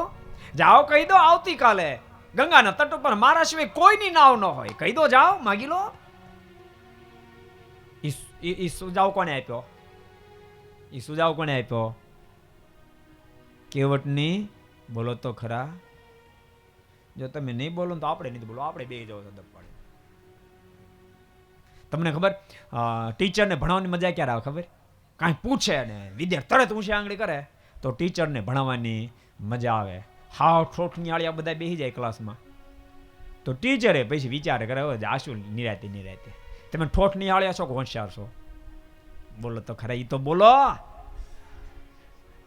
જાઓ કહી દો આવતીકાલે ગંગાના તટ ઉપર મારા સિવાય કોઈની નાવ ન હોય, કહી દો, જાઓ માગી લો. ઈ સુજાવ કોને આપ્યો? કેવટની. બોલો તો ખરા. જો તમે નહીં બોલો તો આપણે નહીં બોલો, આપણે બે જાવ તો પડે. તમને ખબર ટીચરને ભણાવવાની મજા ક્યારે આવે ખબર? કાંઈ પૂછે ને વિદ્યાર્થી તરત ઊંચી આંગળી કરે તો ટીચરને ભણાવવાની મજા આવે. હાવ ઠોઠની આળિયા બધા બેસી જાય ક્લાસમાં તો ટીચરે પછી વિચારે કરે હવે આશું નિરાતે નિરાતે તમે ઠોઠની આળિયા છો કે હોશિયાર છો? બોલો તો ખરા, ઈ તો બોલો.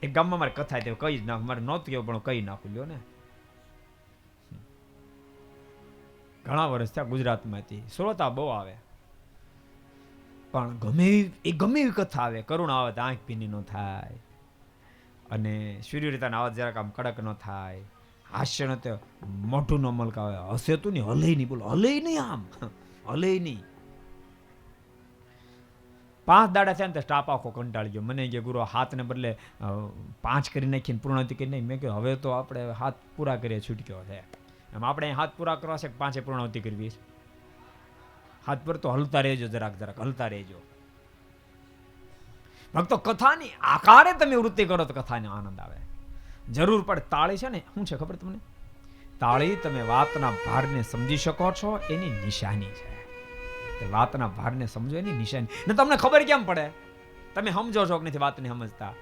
એક ગામમાં મારે કથા તે કઈ જ નાખ, મારે નહોતું કેવું પણ કઈ નાખું લ્યો ને. ઘણા વર્ષ થયા ગુજરાતમાંથી શ્રોતા બહુ આવે પણ ગમે એવી કથા આવે, કરુણા આવે તો આંખ ભીની ન થાય અને સૂર્યરીતાના અવાજ જરાક આમ કડક ન થાય, હાસ્ય ન તો મોઢું ન મલકાવે, હસે તું નહીં, હલે નહીં, બોલો હલે નહીં, આમ હલે નહીં. 5 દાડા થયા ને તો સ્ટાફ આખો કંટાળી ગયો. મને કે ગુરુ હાથને બદલે 5 કરી નાખીને પૂર્ણાવતી કરી નાખી. મેં કહ્યું હવે તો આપણે હાથ પૂરા કરીએ છૂટક્યો છે. એમ આપણે હાથ પૂરા કરવા છે કે 5 પૂર્ણાવતી કરવી? હાથ પર તો હલતા રહેજો, જરાક હલતા રહેજો. ભક્તો કથાની આકારે તમે વૃત્તિ કરો તો કથાને આનંદ આવે. જરૂર પડે તાળી છે ને, શું છે ખબર તમને? તાળી તમે વાતના ભારને સમજી શકો છો એની નિશાની છે. વાતના ભારને સમજો એની નિશાની. ને તમને ખબર કેમ પડે? તમે સમજો છો કે નથી વાતને સમજતા?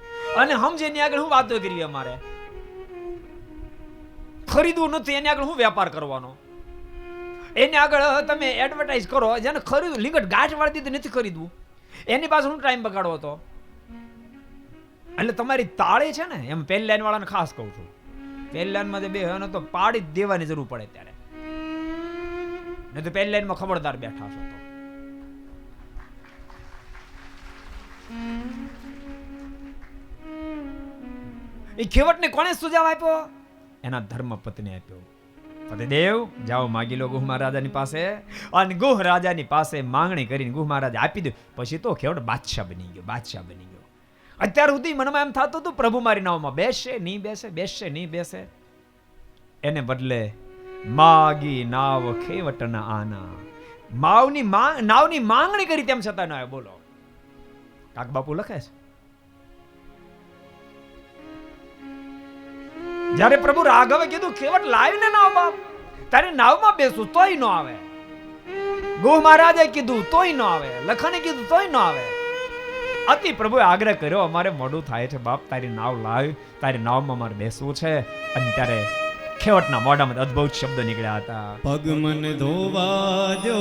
અને સમજે એની આગળ હું વાતો કરવી? અમારે ખરીદવું નથી એની આગળ હું વેપાર કરવાનો? એની આગળ તમે એડવર્ટાઇઝ કરો, જેને ખરીદવું લીંગટ ગાંઠ વાળી દીધી નથી ખરીદવું, એની પાસે હું ટાઈમ બગાડવો હતો. એટલે તમારી તાળી છે ને, એમ પહેલી લાઈન વાળાને ખાસ કહું છું, પહેલી લાઈનમાં જે બે હોય તો પાડી જ દેવાની જરૂર પડે ત્યારે, નહીં તો પહેલી લાઈનમાં ખબરદાર બેઠા છો તો. એ ખેવટને કોણે સુજાવ આપ્યો? એના ધર્મપત્ની આપ્યો. પતિદેવ જાઓ માગી લો ગુહ મહારાજાની પાસે. અને ગુહ રાજાની પાસે માંગણી કરીને ગુહ મહારાજ આપી દે. પછી તો ખેવટ બાદશાહ બની ગયો, બાદશાહ બની ગયો. અત્યાર સુધી મનમાં એમ થતું હતું પ્રભુ મારી નાવમાં બેસશે નહીં બેસે, બેસશે નહીં બેસે. એને બદલે માગી નાવ ખેવટના આના, નાવની માંગણી કરી તેમ છતાં ના. બોલો કાક બાપુ લખે છે, જ્યારે પ્રભુ રાઘવે કીધું ખેવટ લાવીને નાવ બાપ, તારે નાવમાં બેસું તોય ન આવે. ગુહ મહારાજે કીધું તોય ન આવે, લખણે કીધું તોય ન આવે. અતિ પ્રભુએ આગ્રહ કર્યો, અમારે મોડું થાય છે બાપ, તારી નાવ લાવ, તારી નાવમાં મારે બેસવું છે. અને ત્યારે ખેવટના મોઢામાં અદ્ભુત શબ્દો નીકળ્યા હતા. પગ મન ધોવા દો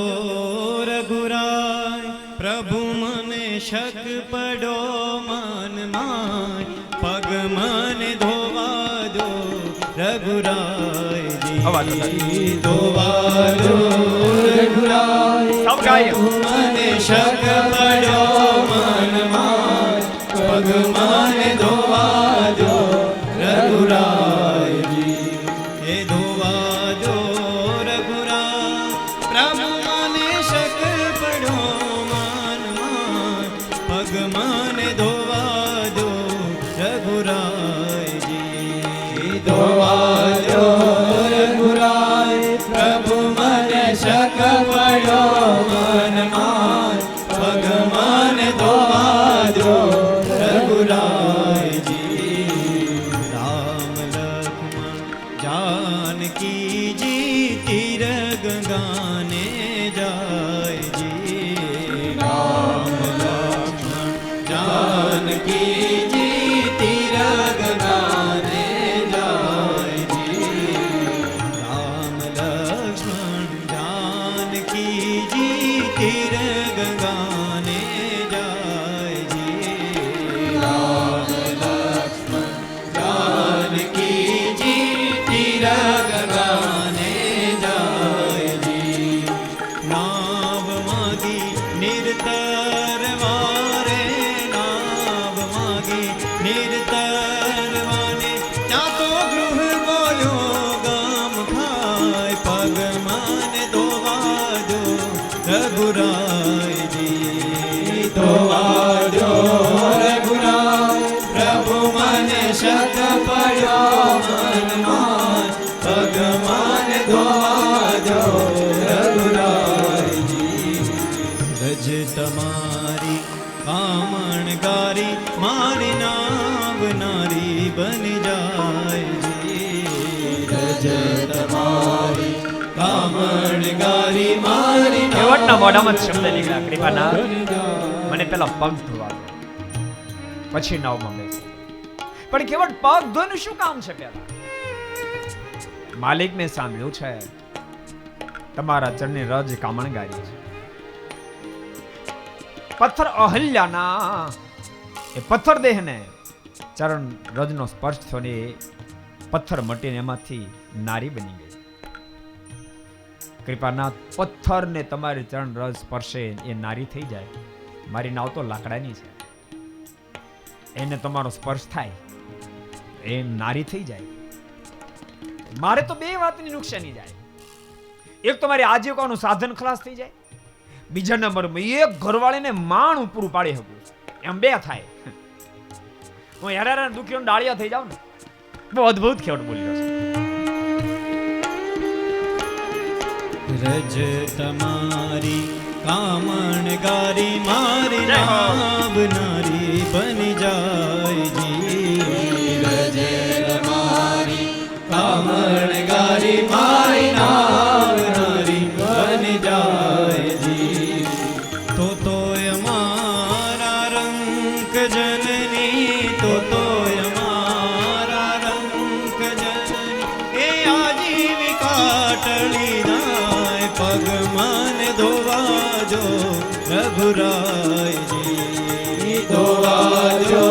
રઘુરાય, પ્રભુ મને શક પડો મનમાં. પગ મન ધોવા દો રઘુરાયજી, ધોવા દો રઘુરાય, મને શક પડો મનમાં. પગ મન ધોવા દો રઘુરાયજી, એ ધોવા દો રઘુરાય, પ્રભુ મને શક પડો મનમાં. પગ મન ધોવા દો રઘુરાયજી, ધોવા દો રઘુરાય, પ્રભુ મને શક પડો મનમાં. પગ મન ધોવા દો રઘુરાયજી. રામ લક્ષ્મણ जानकी जी तीर गंगाने जाय जी, राम लक्ष्मण जानकी जी तीर गंगाने जाय जी, राम लक्ष्मण जानकी जी तीर गंगाने जाय जी, राम लक्ष्मण जानकी जी तीर गंगाने जाय जी. नाव मागी निरतर वारे, नाव मागी निरतर वाने, ત્યાં તો ગૃહ બોલ્યો ગામ ખાય. પગ મને ધોવા દો રઘુરાયજી, ધોવા દો રઘુરાય, પ્રભુ મને શક પડ્યો મનમાં. પગ મને ધોવા દો રઘુરાયજી. રજ તમારી કામણગારી, મારી નાવ નારી બની જાય જી. રજ તમારી કામણગારી, મારી ખેવટના મોઢામાં શબ્દ નીકળ્યા, કૃપાના મને પેલા પગ ધોવા દો. પછી નાવમાં બેસો. પણ કેવળ પગ ધોઈને શું કામ છે? પેલા માલિકને સાંભળ્યું છે તમારા ચરણની રજ કામણગારી છે. પથ્થર અહલ્યાના એ પથ્થર દેહને ચરણ રજનો સ્પર્શ થયો ને પથ્થર મટીને એમાંથી નારી બની ગઈ. કૃપાનાથ, પથ્થરને તમારી ચરણ રજ સ્પર્શે એ નારી થઈ જાય. મારી નાવ તો લાકડાની છે, એને તમારો સ્પર્શ થાય એ નારી થઈ જાય. મારે તો બે વાતની નુકસાની જાય. એક તો મારી આજીવિકાનું સાધન ખલાસ થઈ જાય, બીજા નંબરમાં એક ઘરવાળીને માણ પૂરું પાડી શકું, એમ બે થાય. હું હેરા દુખીઓ ડાળિયા થઈ જાઉં ને. બહુ અદભુત ખેવડ બોલી રહ્યો છે. રજ તમારી કામણગારી મારી નાવ નારી બની જાય જી. રજ તમારી કામણગારી મારી નાવ નારી બની જાય જી. તો અમારા રંક જનની, તો અમારા રંક જનની એ આજીવિકા ટળી જાય. પગ મને ધોવાજો રઘુરાયજી, ધોવાજો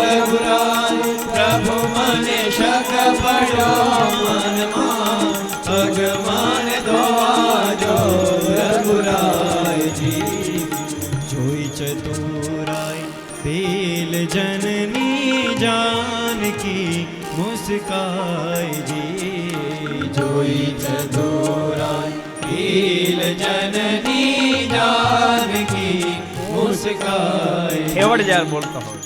રઘુરાય. પ્રભુ મને શક પડ્યો મનમાં, પગ મને ધોવાજો રઘુરાયજી. જોઈ ચતુરાય ભીલ જનની જાનકી મુસ્કાયજી. જોઈ ચતુરાય ભીલ જનની જાનકી મુસ્કાય. ખેવડ જ્યારે બોલતો હોય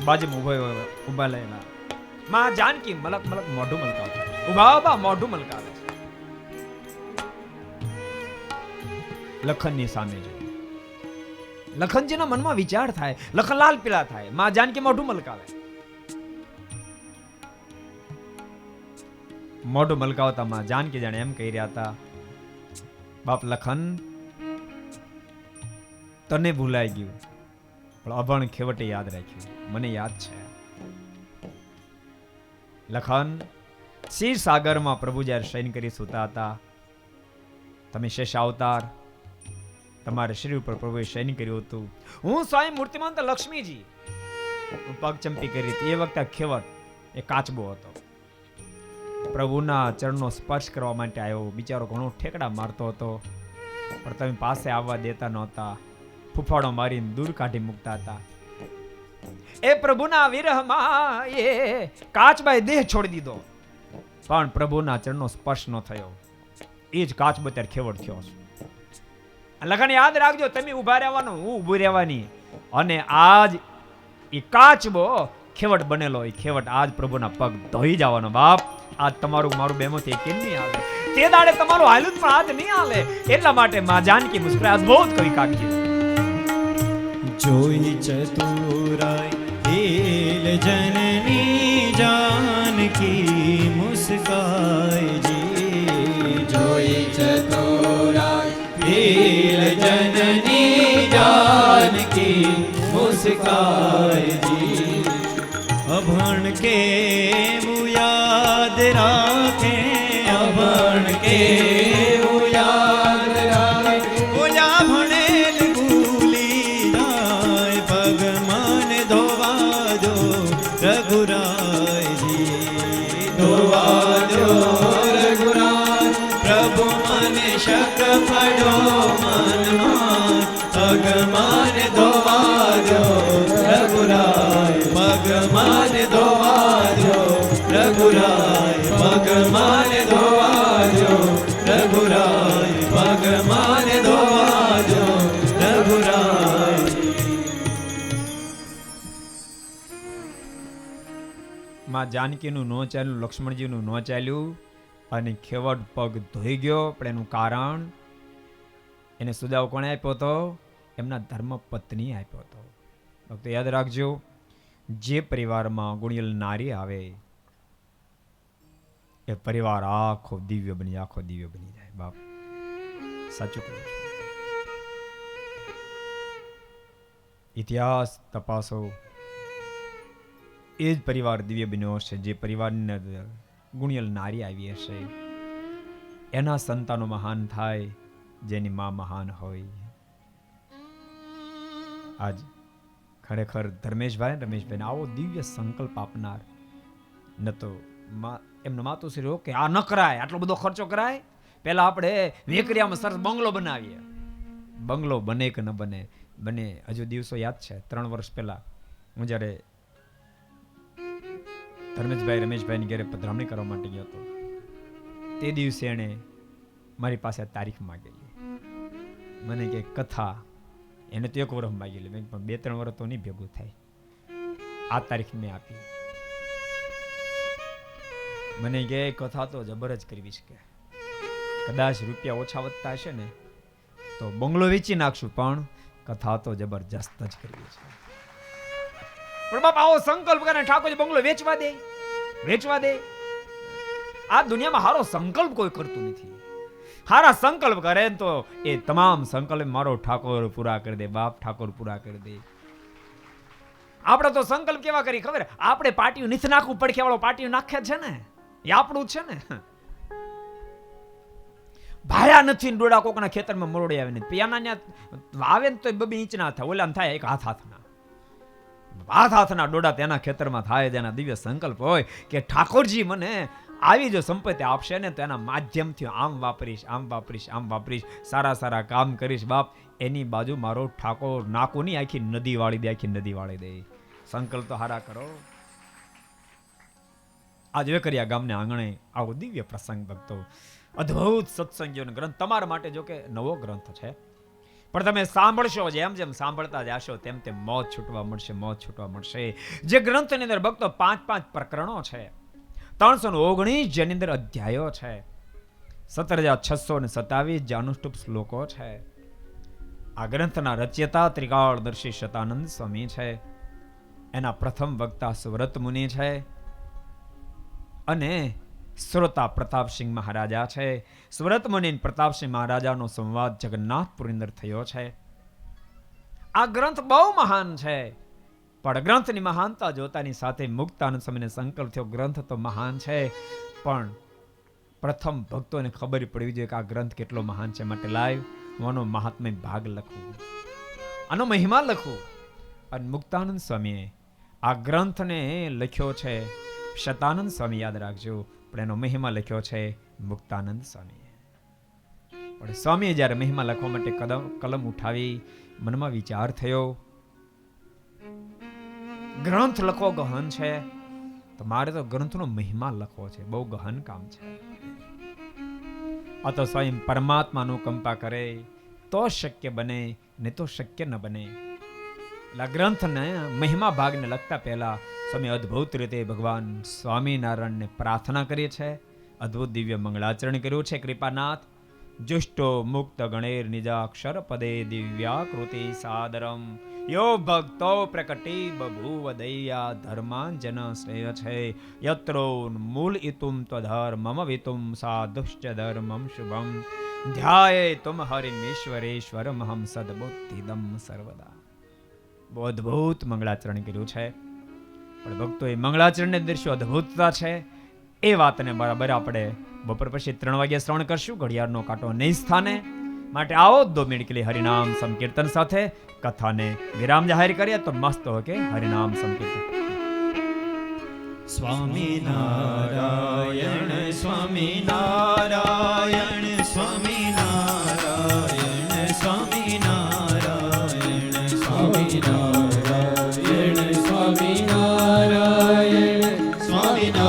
બાજુમાં ઉભા લેલા માં જાનકી મલક મલક મોઢું મલકાવતા ઉભા મોઢું મલકાવે છે. લખનની સામે જો લખનજીના મનમાં વિચાર થાય, લખનલાલ પીળા થાય, માં જાનકી મોઢું મલકાવે. મોઢું મલકાવતા માં જાનકી જાણે એમ કહી રહ્યા હતા, બાપ લખન તને ભૂલાઈ ગયું પણ અભણ ખેવટે યાદ રાખ્યું. મને યાદ છે લખન, ક્ષીર સાગરમાં પ્રભુ જ્યારે શયન કરી સૂતા હતા, તમે શેષ અવતાર તમારા શરીર ઉપર પ્રભુએ શયન કર્યું હતું. હું સ્વયં મૂર્તિમંત લક્ષ્મીજી પગ ચંપી કરી હતી. એ વખતે ખેવટ એ કાચબો હતો, પ્રભુના ચરણનો સ્પર્શ કરવા માટે આવ્યો. બિચારો ઘણો ઠેકડા મારતો હતો, પણ તમે પાસે આવવા દેતા નહોતા, ફૂફાડો મારીને દૂર કાઢી મૂકતા હતા. એ પ્રભુના વિરહમાં એ કાચબાએ દેહ છોડી દીધો, પણ પ્રભુના ચરણનો સ્પર્શ ન થયો. એ જ કાચબો ત્યારે ખેવડ થયો છે. લગન યાદ રાખજો, તમે ઉભા રહેવાનું, હું ઊભું રહેવાની. અને આજ એ કાચબો ખેવટ બનેલો, એ ખેવટ આજ પ્રભુના પગ ધોઈ જવાનો. બાપ, આજ તમારું મારું બેમોથી કેમ નહીં આવે? તે દાડે તમારું હાલું પણ આજ નહીં આવે. એટલા માટે માં જાનકી મુસ્કરાય. અદ્ભુત કવિ કાગજી. જોઈ ચતુરાય ભીલ જનની જાનકી મુસ્કાયજી. જોઈ ચતુરાય ભીલ જનની જાનકી મુસ્કાયજી. અભણ કે યાદ રાખે, અભણ કે યાદ રાખે. ઓલા ભણેલ ભૂલી જાય, પગ મને ધોવાજો રઘુરાયજી. ધોવાજો રઘુરાય. પ્રભુ મને શક પડ્યો મનમાં, પગ મને ધોવાજો રઘુરાય. પગ મને ધોવાજો રઘુરાય. પગ મને ધોવાજો રઘુરાય. પગ મને ધોવાજો રઘુરાય. માં જાનકીનું નો ચાલ્યું, લક્ષ્મણજીનું નો ચાલ્યું, અને ખેવડ પગ ધોઈ ગયો. પણ એનું કારણ એને સુદાવ કોણે આપ્યો હતો? એમના ધર્મ પત્ની આપ્યો હતો. ભક્તો યાદ રાખજો, જે પરિવારમાં ગુણિયલ નારી આવે એ પરિવાર આખો દિવ્ય બની જાય. બાપ સાચું કહું છું. ઇતિહાસ તપાસો, એ જ પરિવાર દિવ્ય બન્યો હશે જે પરિવારની અંદર ગુણિયલ નારી આવી હશે. એના સંતાનો મહાન થાય જેની માં મહાન હોય. આજ ખરેખર ધર્મેશભાઈ રમેશભાઈ આવો દિવ્ય સંકલ્પ આપનાર, ન તો એમનો માતુશ્રી કે આ ન કરાય, આટલો બધો ખર્ચો કરાય, પહેલા આપણે વેકરિયામાં સરસ બંગલો બનાવીએ. બંગલો બને કે ન બને, બને. હજુ દિવસો યાદ છે, 3 વર્ષ પહેલા હું જ્યારે ધર્મેશભાઈ રમેશભાઈની ઘરે પધરામણી કરવા માટે ગયો હતો, તે દિવસે એણે મારી પાસે તારીખ માંગેલી. મને કે કથા એને તો 1 વર્ષ માંગેલી, મેં પણ 2-3 વર્ષ તો નહીં ભેગું થાય. આ તારીખ મેં આપી. મને કે કથા તો જબર જ કરવી છે, કે કદાચ રૂપિયા ઓછા વધતા હશે ને તો બંગલો વેચી નાખશું, પણ કથા તો જબરજસ્ત જ કરવી છે. પણ બાપ આવો સંકલ્પ કરે ઠાકોરજી બંગલો વેચવા દે, વેચવા દે. આ દુનિયામાં હારો સંકલ્પ કોઈ કરતું નથી. હારા સંકલ્પ કરે તો એ તમામ સંકલ્પ મારો ઠાકોર પૂરા કરી દે, બાપ ઠાકોર પૂરા કરી દે. આપણે તો સંકલ્પ કેવા કરી ખબર, આપણે પાટિયું નથી નાખવું, પડખે વાળો પાટિયું નાખે છે ને, એ આપણું છે ને. ભાયા નથી ડોડા કોકના ખેતરમાં મરોડી આવે ને, પિયાના આવે ને તો 2 ઇંચ ના થાય, ઓલા થાય 1 હાથના ડોડા તેના ખેતરમાં થાય. જેના દિવ્ય સંકલ્પ હોય કે ઠાકોરજી મને આવી જો સંપત્તિ આપશે ને તો એના માધ્યમથી આમ વાપરીશ, આમ વાપરીશ, આમ વાપરીશ, સારા સારા કામ કરીશ. બાપ એની બાજુ મારો ઠાકોર નાકોની આખી નદી વાળી દે, આખી નદી વાળી દે. સંકલ્પ તો હારા કરો. આજ વેકરિયા ગામને આંગણે આવો દિવ્ય પ્રસંગ ભક્તો, અદ્ભુત સત્સંગીઓનો ગ્રંથ તમારા માટે જો કે નવો ગ્રંથ છે, પણ તમે સાંભળશો, જેમ જેમ સાંભળતા જશો તેમ તેમ મોજ છૂટવા મળશે, મોજ છૂટવા મળશે. જે ગ્રંથની અંદર ભક્તો 5-5 પ્રકરણો છે, 319 જેની અંદર અધ્યાયો છે, 17,627 જે અનુષ્ટુપ શ્લોકો છે. આ ગ્રંથના રચયિતા ત્રિકાળદર્શી શતાનંદ સ્વામી છે. એના પ્રથમ વક્તા સુવ્રત મુનિ છે અને શ્રોતા પ્રતાપસિંહ મહારાજા છે. સુવ્રત મુનિ પ્રતાપસિંહ મહારાજાનો સંવાદ જગન્નાથપુરની અંદર થયો છે. આ ગ્રંથ બહુ મહાન છે, પણ ગ્રંથની મહાનતા જોતાની સાથે મુક્તાનંદ સ્વામીને સંકલ્પ થયો ગ્રંથ તો મહાન છે, પણ પ્રથમ ભક્તોને ખબર પડવી જોઈએ કે આ ગ્રંથ કેટલો મહાન છે. માટે લાઈવ હું આનો મહાત્મ્ય ભાગ લખું, આનો મહિમા લખું. અને મુક્તાનંદ સ્વામીએ આ ગ્રંથને લખ્યો છે શતાનંદ સ્વામી, યાદ રાખજો, પણ એનો મહિમા લખ્યો છે મુક્તાનંદ સ્વામીએ. પણ સ્વામીએ જ્યારે મહિમા લખવા માટે કલમ ઉઠાવી, મનમાં વિચાર થયો ગ્રંથ લખવો ગહન છે, તો મારે તો ગ્રંથનો મહિમા લખવો છે, બહુ ગહન કામ છે. આ તો સ્વયં પરમાત્મા અનુકંપા કરે તો શક્ય બને, ને તો શક્ય ન બને. એટલે ગ્રંથને મહિમા ભાગને લખતા પહેલા સ્વામી અદ્ભુત રીતે ભગવાન સ્વામિનારાયણને પ્રાર્થના કરી છે, અદ્ભુત દિવ્ય મંગળાચરણ કર્યું છે. કૃપાનાથ જુષ્ટો મુક્ત ગણેર નિજાક્ષર પદે દિવ્યાકૃતિ સાદરમ યો ભક્તો પ્રકટી બભૂવ દયા ધર્માંજન શ્રેય છે યત્રો મૂલ ઇતુમ ત્વધર્મમ વિતુમ સાધુશ્ચ ધર્મમ શુભમ ધ્યાયે તુમ હરિમેશ્વરેશ્વરમહમ સદબુદ્ધિદમ સર્વદા. બહુ અદ્ભુત મંગળાચરણ કર્યું છે, પણ ભક્તો એ મંગળાચરણની અંદર શું અદ્ભુતતા છે એ વાતને બરાબર આપણે બપોર પછી 3 વાગ્યે શ્રવણ કરશું. ઘડિયાળનો કાંટો નહીં સ્થાને, માટે આવો 2 મિનિટ કે હરિનામ સંકીર્તન સાથે કથાને વિરામ જાહેર કરીએ તો મસ્ત હોય કે હરિનામ સંકીર્તન. સ્વામિનારાયણ સ્વામિનારાયણ સ્વામિનારાયણ સ્વામિનારાયણ સ્વામિનારાયણ સ્વામિનારાયણ સ્વામિનારાયણ સ્વામિનારાયણ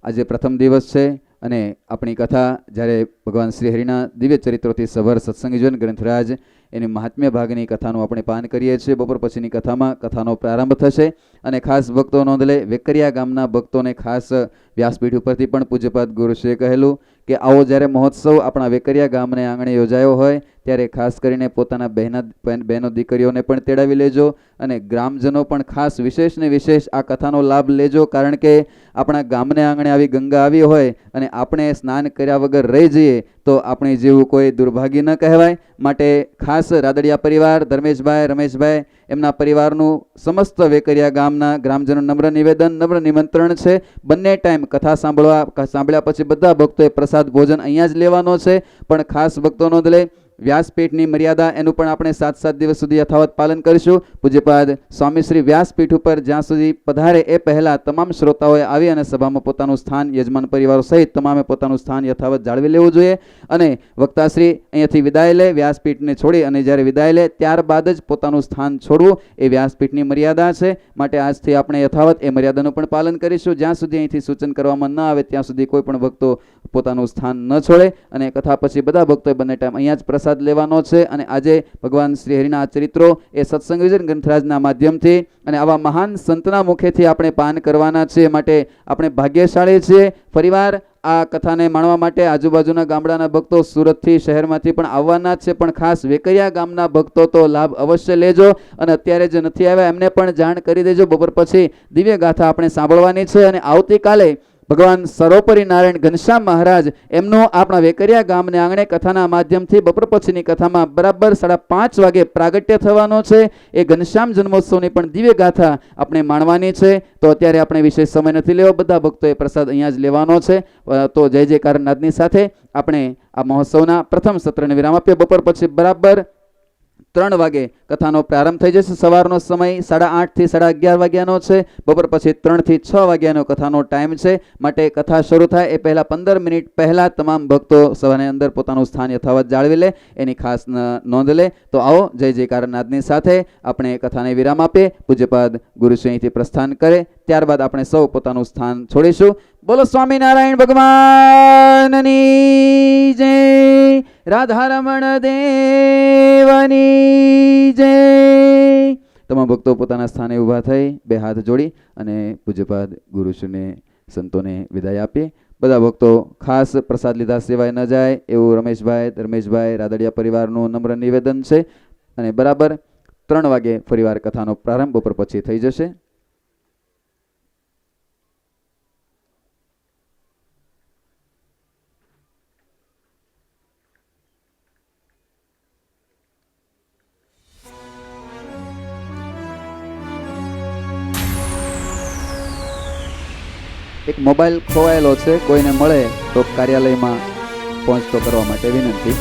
આજે પ્રથમ દિવસ છે અને આપણી કથા જ્યારે ભગવાન શ્રી હરિના દિવ્ય ચરિત્રોથી સભર સત્સંગીજન ગ્રંથરાજ એની મહાત્મ્ય ભાગની કથાનું આપણે પાન કરીએ છીએ. બપોર પછીની કથામાં કથાનો પ્રારંભ થશે અને ખાસ ભક્તો નોંધ લે, વેકરિયા ગામના ભક્તોને ખાસ વ્યાસપીઠ ઉપરથી પણ પૂજ્યપાદ ગુરુશ્રીએ કહેલું કે આવો જ્યારે મહોત્સવ આપણા વેકરિયા ગામને આંગણે યોજાયો હોય ત્યારે ખાસ કરીને પોતાના બહેનો દીકરીઓને પણ તેડાવી લેજો અને ગ્રામજનો પણ ખાસ વિશેષ ને વિશેષ આ કથાનો લાભ લેજો. કારણ કે આપણા ગામને આંગણે આવી ગંગા આવી હોય અને આપણે સ્નાન કર્યા વગર રહી જઈએ તો આપણી જેવું કોઈ દુર્ભાગ્ય ન કહેવાય. માટે ખાસ રાદડિયા પરિવાર, ધર્મેશભાઈ, રમેશભાઈ, એમના પરિવારનું સમસ્ત વેકરિયા ગામના ગ્રામજનો નમ્ર નિવેદન, નમ્ર નિમંત્રણ છે. બંને ટાઈમ કથા સાંભળ્યા પછી બધા ભક્તોએ પ્રસાદ ભોજન અહીંયા જ લેવાનો છે. પણ ખાસ ભક્તો નોંધ લે, વ્યાસપીઠની મર્યાદા એનું પણ આપણે 7 દિવસ સુધી યથાવત પાલન કરીશું. પૂજ્યપાદ સ્વામી શ્રી વ્યાસપીઠ ઉપર જ્યાં સુધી પધારે એ પહેલા તમામ શ્રોતાઓએ આવી અને સભામાં પોતાનું સ્થાન, યજમાન પરિવારો સહિત તમામે પોતાનું સ્થાન યથાવત જાળવી લેવું જોઈએ. અને વક્તાશ્રી અહીંયાથી વિદાય લે, વ્યાસપીઠને છોડી અને જ્યારે વિદાય લે ત્યારબાદ જ પોતાનું સ્થાન છોડવું એ વ્યાસપીઠની મર્યાદા છે. માટે આજથી આપણે યથાવત એ મર્યાદાનું પણ પાલન કરીશું. જ્યાં સુધી અહીંથી સૂચન કરવામાં ન આવે ત્યાં સુધી કોઈ પણ ભક્તો પોતાનું સ્થાન ન છોડે. અને કથા પછી બધા ભક્તોએ બંને ટાઈમ અહીંયા જ પ્રસાદ લેવાનો છે. અને આજે ભગવાન શ્રી હરિના ચરિત્રો એ સત્સંગ વિજન ગ્રંથરાજના માધ્યમથી અને આવા મહાન સંતના મુખેથી આપણે પાન કરવાના છે. માટે આપણે ભાગ્યશાળી છીએ. ફરીવાર આ કથાને માણવા માટે આજુબાજુના ગામડાના ભક્તો સુરતથી, શહેરમાંથી પણ આવવાના છે. પણ ખાસ વેકરિયા ગામના ભક્તો તો લાભ અવશ્ય લેજો અને અત્યારે જે નથી આવ્યા એમને પણ જાણ કરી દેજો. બપોર પછી દિવ્ય ગાથા આપણે સાંભળવાની છે અને આવતીકાલે ભગવાન સર્વોપરી નારાયણ ઘનશ્યામ મહારાજ એમનું આપણા વેકરિયા ગામને આંગણે કથાના માધ્યમથી બપોર પછીની કથામાં બરાબર 5:30 વાગે પ્રાગટ્ય થવાનો છે. એ ઘનશ્યામ જન્મોત્સવની પણ દિવ્ય ગાથા આપણે માણવાની છે. તો અત્યારે આપણે વિશેષ સમય નથી લેવો, બધા ભક્તોએ પ્રસાદ અહીંયા જ લેવાનો છે. તો જય જયકાર નાદની સાથે આપણે આ મહોત્સવના પ્રથમ સત્રને વિરામ આપીએ. બપોર પછી બરાબર 3 વાગે કથાનો પ્રારંભ થઈ જશે. સવારનો સમય 8:30 થી 11:30 વાગ્યાનો છે. બપોર પછી 3 થી 6 વાગ્યાનો કથાનો ટાઈમ છે. માટે કથા શરૂ થાય એ પહેલા 15 મિનિટ પહેલા તમામ ભક્તો સભાની અંદર પોતાનું સ્થાન યથાવત જાળવી લે એની ખાસ નોંધ લે. તો આવો જય જયકાર નાદની સાથે આપણે કથાને વિરામ આપીએ. પૂજ્યપાદ ગુરુશ્રી અહીંથી પ્રસ્થાન કરે ત્યારબાદ આપણે સૌ પોતાનું સ્થાન છોડીશું. બોલો સ્વામિનારાયણ ભગવાનની જય, રાધારમણ દેવની જય. તમામ ભક્તો પોતાના સ્થાને ઊભા થઈ 2 હાથ જોડી અને પૂજ્યપાદ ગુરુશ્રીને સંતોને વિદાય આપીએ. બધા ભક્તો ખાસ પ્રસાદ લીધા સિવાય ન જાય એવું રમેશભાઈ, ધર્મેશભાઈ, રાદડિયા પરિવારનું નમ્ર નિવેદન છે. અને બરાબર 3 વાગે ફરીવાર કથાનો પ્રારંભ બપોર પછી થઈ જશે. એક મોબાઈલ ખોવાયેલો છે, કોઈને મળે તો કાર્યાલયમાં પહોંચતો કરવા માટે વિનંતી.